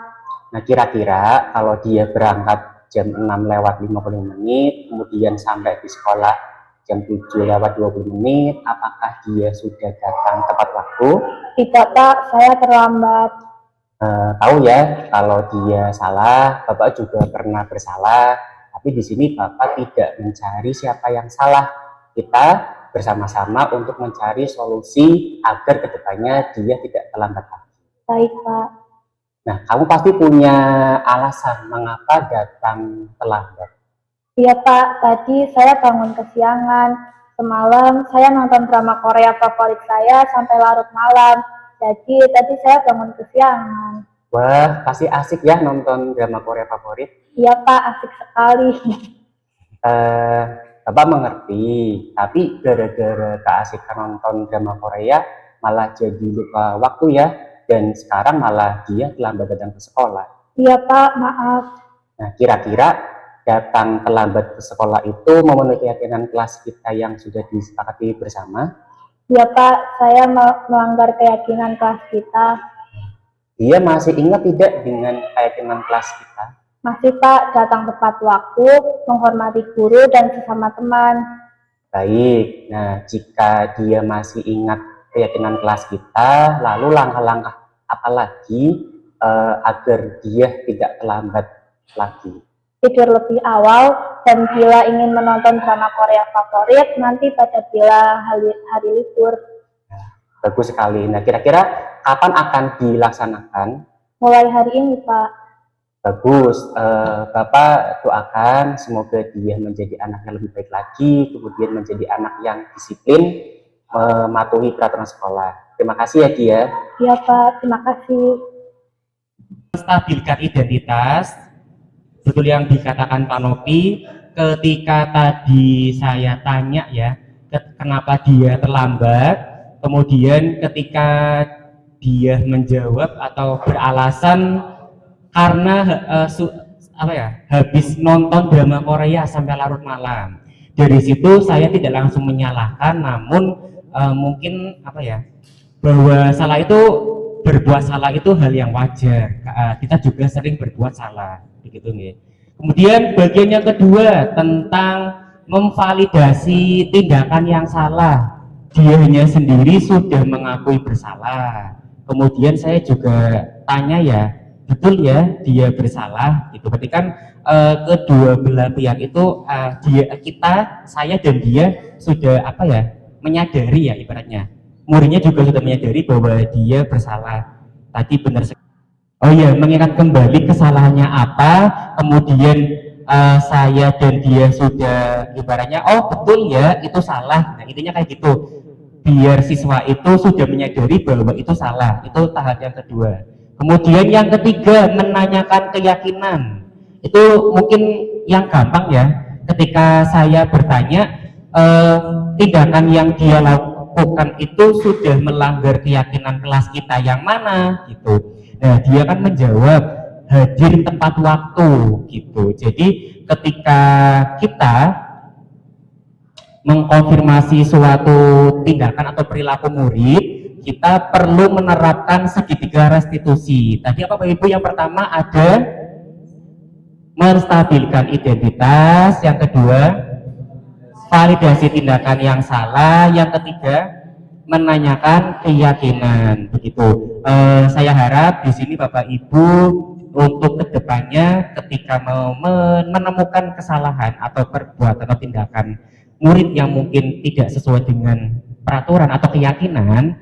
Nah, kira-kira kalau dia berangkat jam 6 lewat 50 menit, kemudian sampai di sekolah jam 7 lewat 20 menit, apakah dia sudah datang tepat waktu? Tidak Pak, saya terlambat. Tahu ya, kalau dia salah, Bapak juga pernah bersalah, tapi di sini Bapak tidak mencari siapa yang salah. Kita bersama-sama untuk mencari solusi agar kedepannya dia tidak terlambat lagi. Baik Pak. Nah, kamu pasti punya alasan mengapa datang terlambat. Iya Pak, tadi saya bangun kesiangan. Semalam saya nonton drama Korea favorit saya sampai larut malam. Jadi tadi saya bangun kesiangan. Wah, pasti asik ya nonton drama Korea favorit. Iya Pak, asik sekali. Bapak mengerti, tapi gara-gara keasikan nonton drama Korea malah jadi lupa waktu ya, dan sekarang malah dia terlambat datang ke sekolah. Iya Pak, maaf. Nah, kira-kira datang terlambat ke sekolah itu memenuhi keyakinan kelas kita yang sudah disepakati bersama? Ya Pak, saya melanggar keyakinan kelas kita. Dia masih ingat tidak dengan keyakinan kelas kita? Masih Pak, datang tepat waktu, menghormati guru dan sesama teman. Baik, nah jika dia masih ingat keyakinan kelas kita, lalu langkah-langkah apa lagi agar dia tidak terlambat lagi? Tidur lebih awal, dan bila ingin menonton drama Korea favorit, nanti pada bila hari libur. Bagus sekali. Nah, kira-kira kapan akan dilaksanakan? Mulai hari ini, Pak. Bagus. Bapak doakan semoga dia menjadi anak yang lebih baik lagi, kemudian menjadi anak yang disiplin, mematuhi peraturan sekolah. Terima kasih ya, Dia. Iya, Pak. Terima kasih. Stabilkan identitas. Betul yang dikatakan Pak Nopi, ketika tadi saya tanya ya, kenapa dia terlambat, kemudian ketika dia menjawab atau beralasan karena habis nonton drama Korea sampai larut malam. Dari situ saya tidak langsung menyalahkan, namun mungkin bahwa salah itu, berbuat salah itu hal yang wajar. Kita juga sering berbuat salah, begitu nih. Kemudian bagian yang kedua tentang memvalidasi tindakan yang salah. Dianya sendiri sudah mengakui bersalah. Kemudian saya juga tanya ya, betul ya dia bersalah gitu. Berarti kan kedua belah pihak itu saya dan dia sudah menyadari ya, ibaratnya muridnya juga sudah menyadari bahwa dia bersalah. Tadi benar sekali. Oh iya, mengingat kembali kesalahannya apa, kemudian saya dan dia sudah ibaratnya oh betul ya itu salah. Nah intinya kayak gitu, biar siswa itu sudah menyadari bahwa itu salah. Itu tahap yang kedua. Kemudian yang ketiga, menanyakan keyakinan. Itu mungkin yang gampang ya, ketika saya bertanya tindakan yang dia lakukan itu sudah melanggar keyakinan kelas kita yang mana gitu. Nah dia kan menjawab hadir tepat waktu gitu. Jadi ketika kita mengkonfirmasi suatu tindakan atau perilaku murid, kita perlu menerapkan segitiga restitusi. Tadi apa Bapak Ibu? Yang pertama ada menstabilkan identitas, yang kedua validasi tindakan yang salah, yang ketiga menanyakan keyakinan. Begitu. Saya harap di sini Bapak Ibu untuk kedepannya ketika menemukan kesalahan atau perbuatan atau tindakan murid yang mungkin tidak sesuai dengan peraturan atau keyakinan,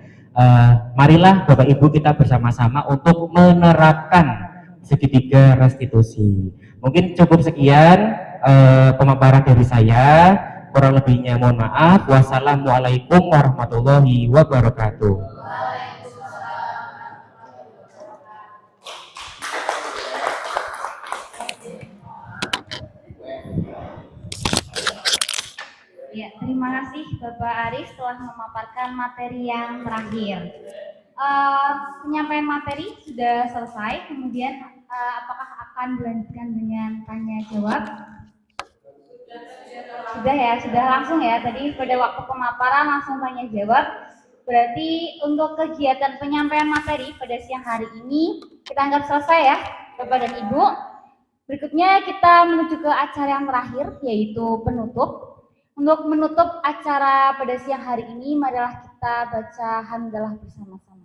marilah Bapak Ibu kita bersama-sama untuk menerapkan segitiga restitusi. Mungkin cukup sekian pemaparan dari saya. Kurang lebihnya mohon maaf. Wassalamualaikum warahmatullahi wabarakatuh. Ya, terima kasih Bapak Arif telah memaparkan materi yang terakhir. Penyampaian materi sudah selesai, kemudian apakah akan dilanjutkan dengan tanya jawab? Sudah ya, sudah langsung ya. Tadi pada waktu pemaparan langsung tanya jawab. Berarti untuk kegiatan penyampaian materi pada siang hari ini kita anggap selesai ya Bapak dan Ibu. Berikutnya kita menuju ke acara yang terakhir, yaitu penutup. Untuk menutup acara pada siang hari ini, marilah kita baca hamdalah bersama-sama.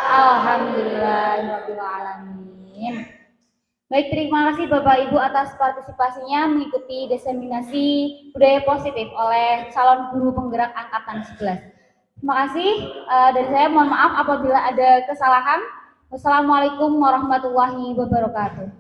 Alhamdulillahirrahmanirrahim. Baik, terima kasih Bapak Ibu atas partisipasinya mengikuti diseminasi budaya positif oleh calon guru penggerak angkatan 11. Terima kasih. Dari saya mohon maaf apabila ada kesalahan. Wassalamualaikum warahmatullahi wabarakatuh.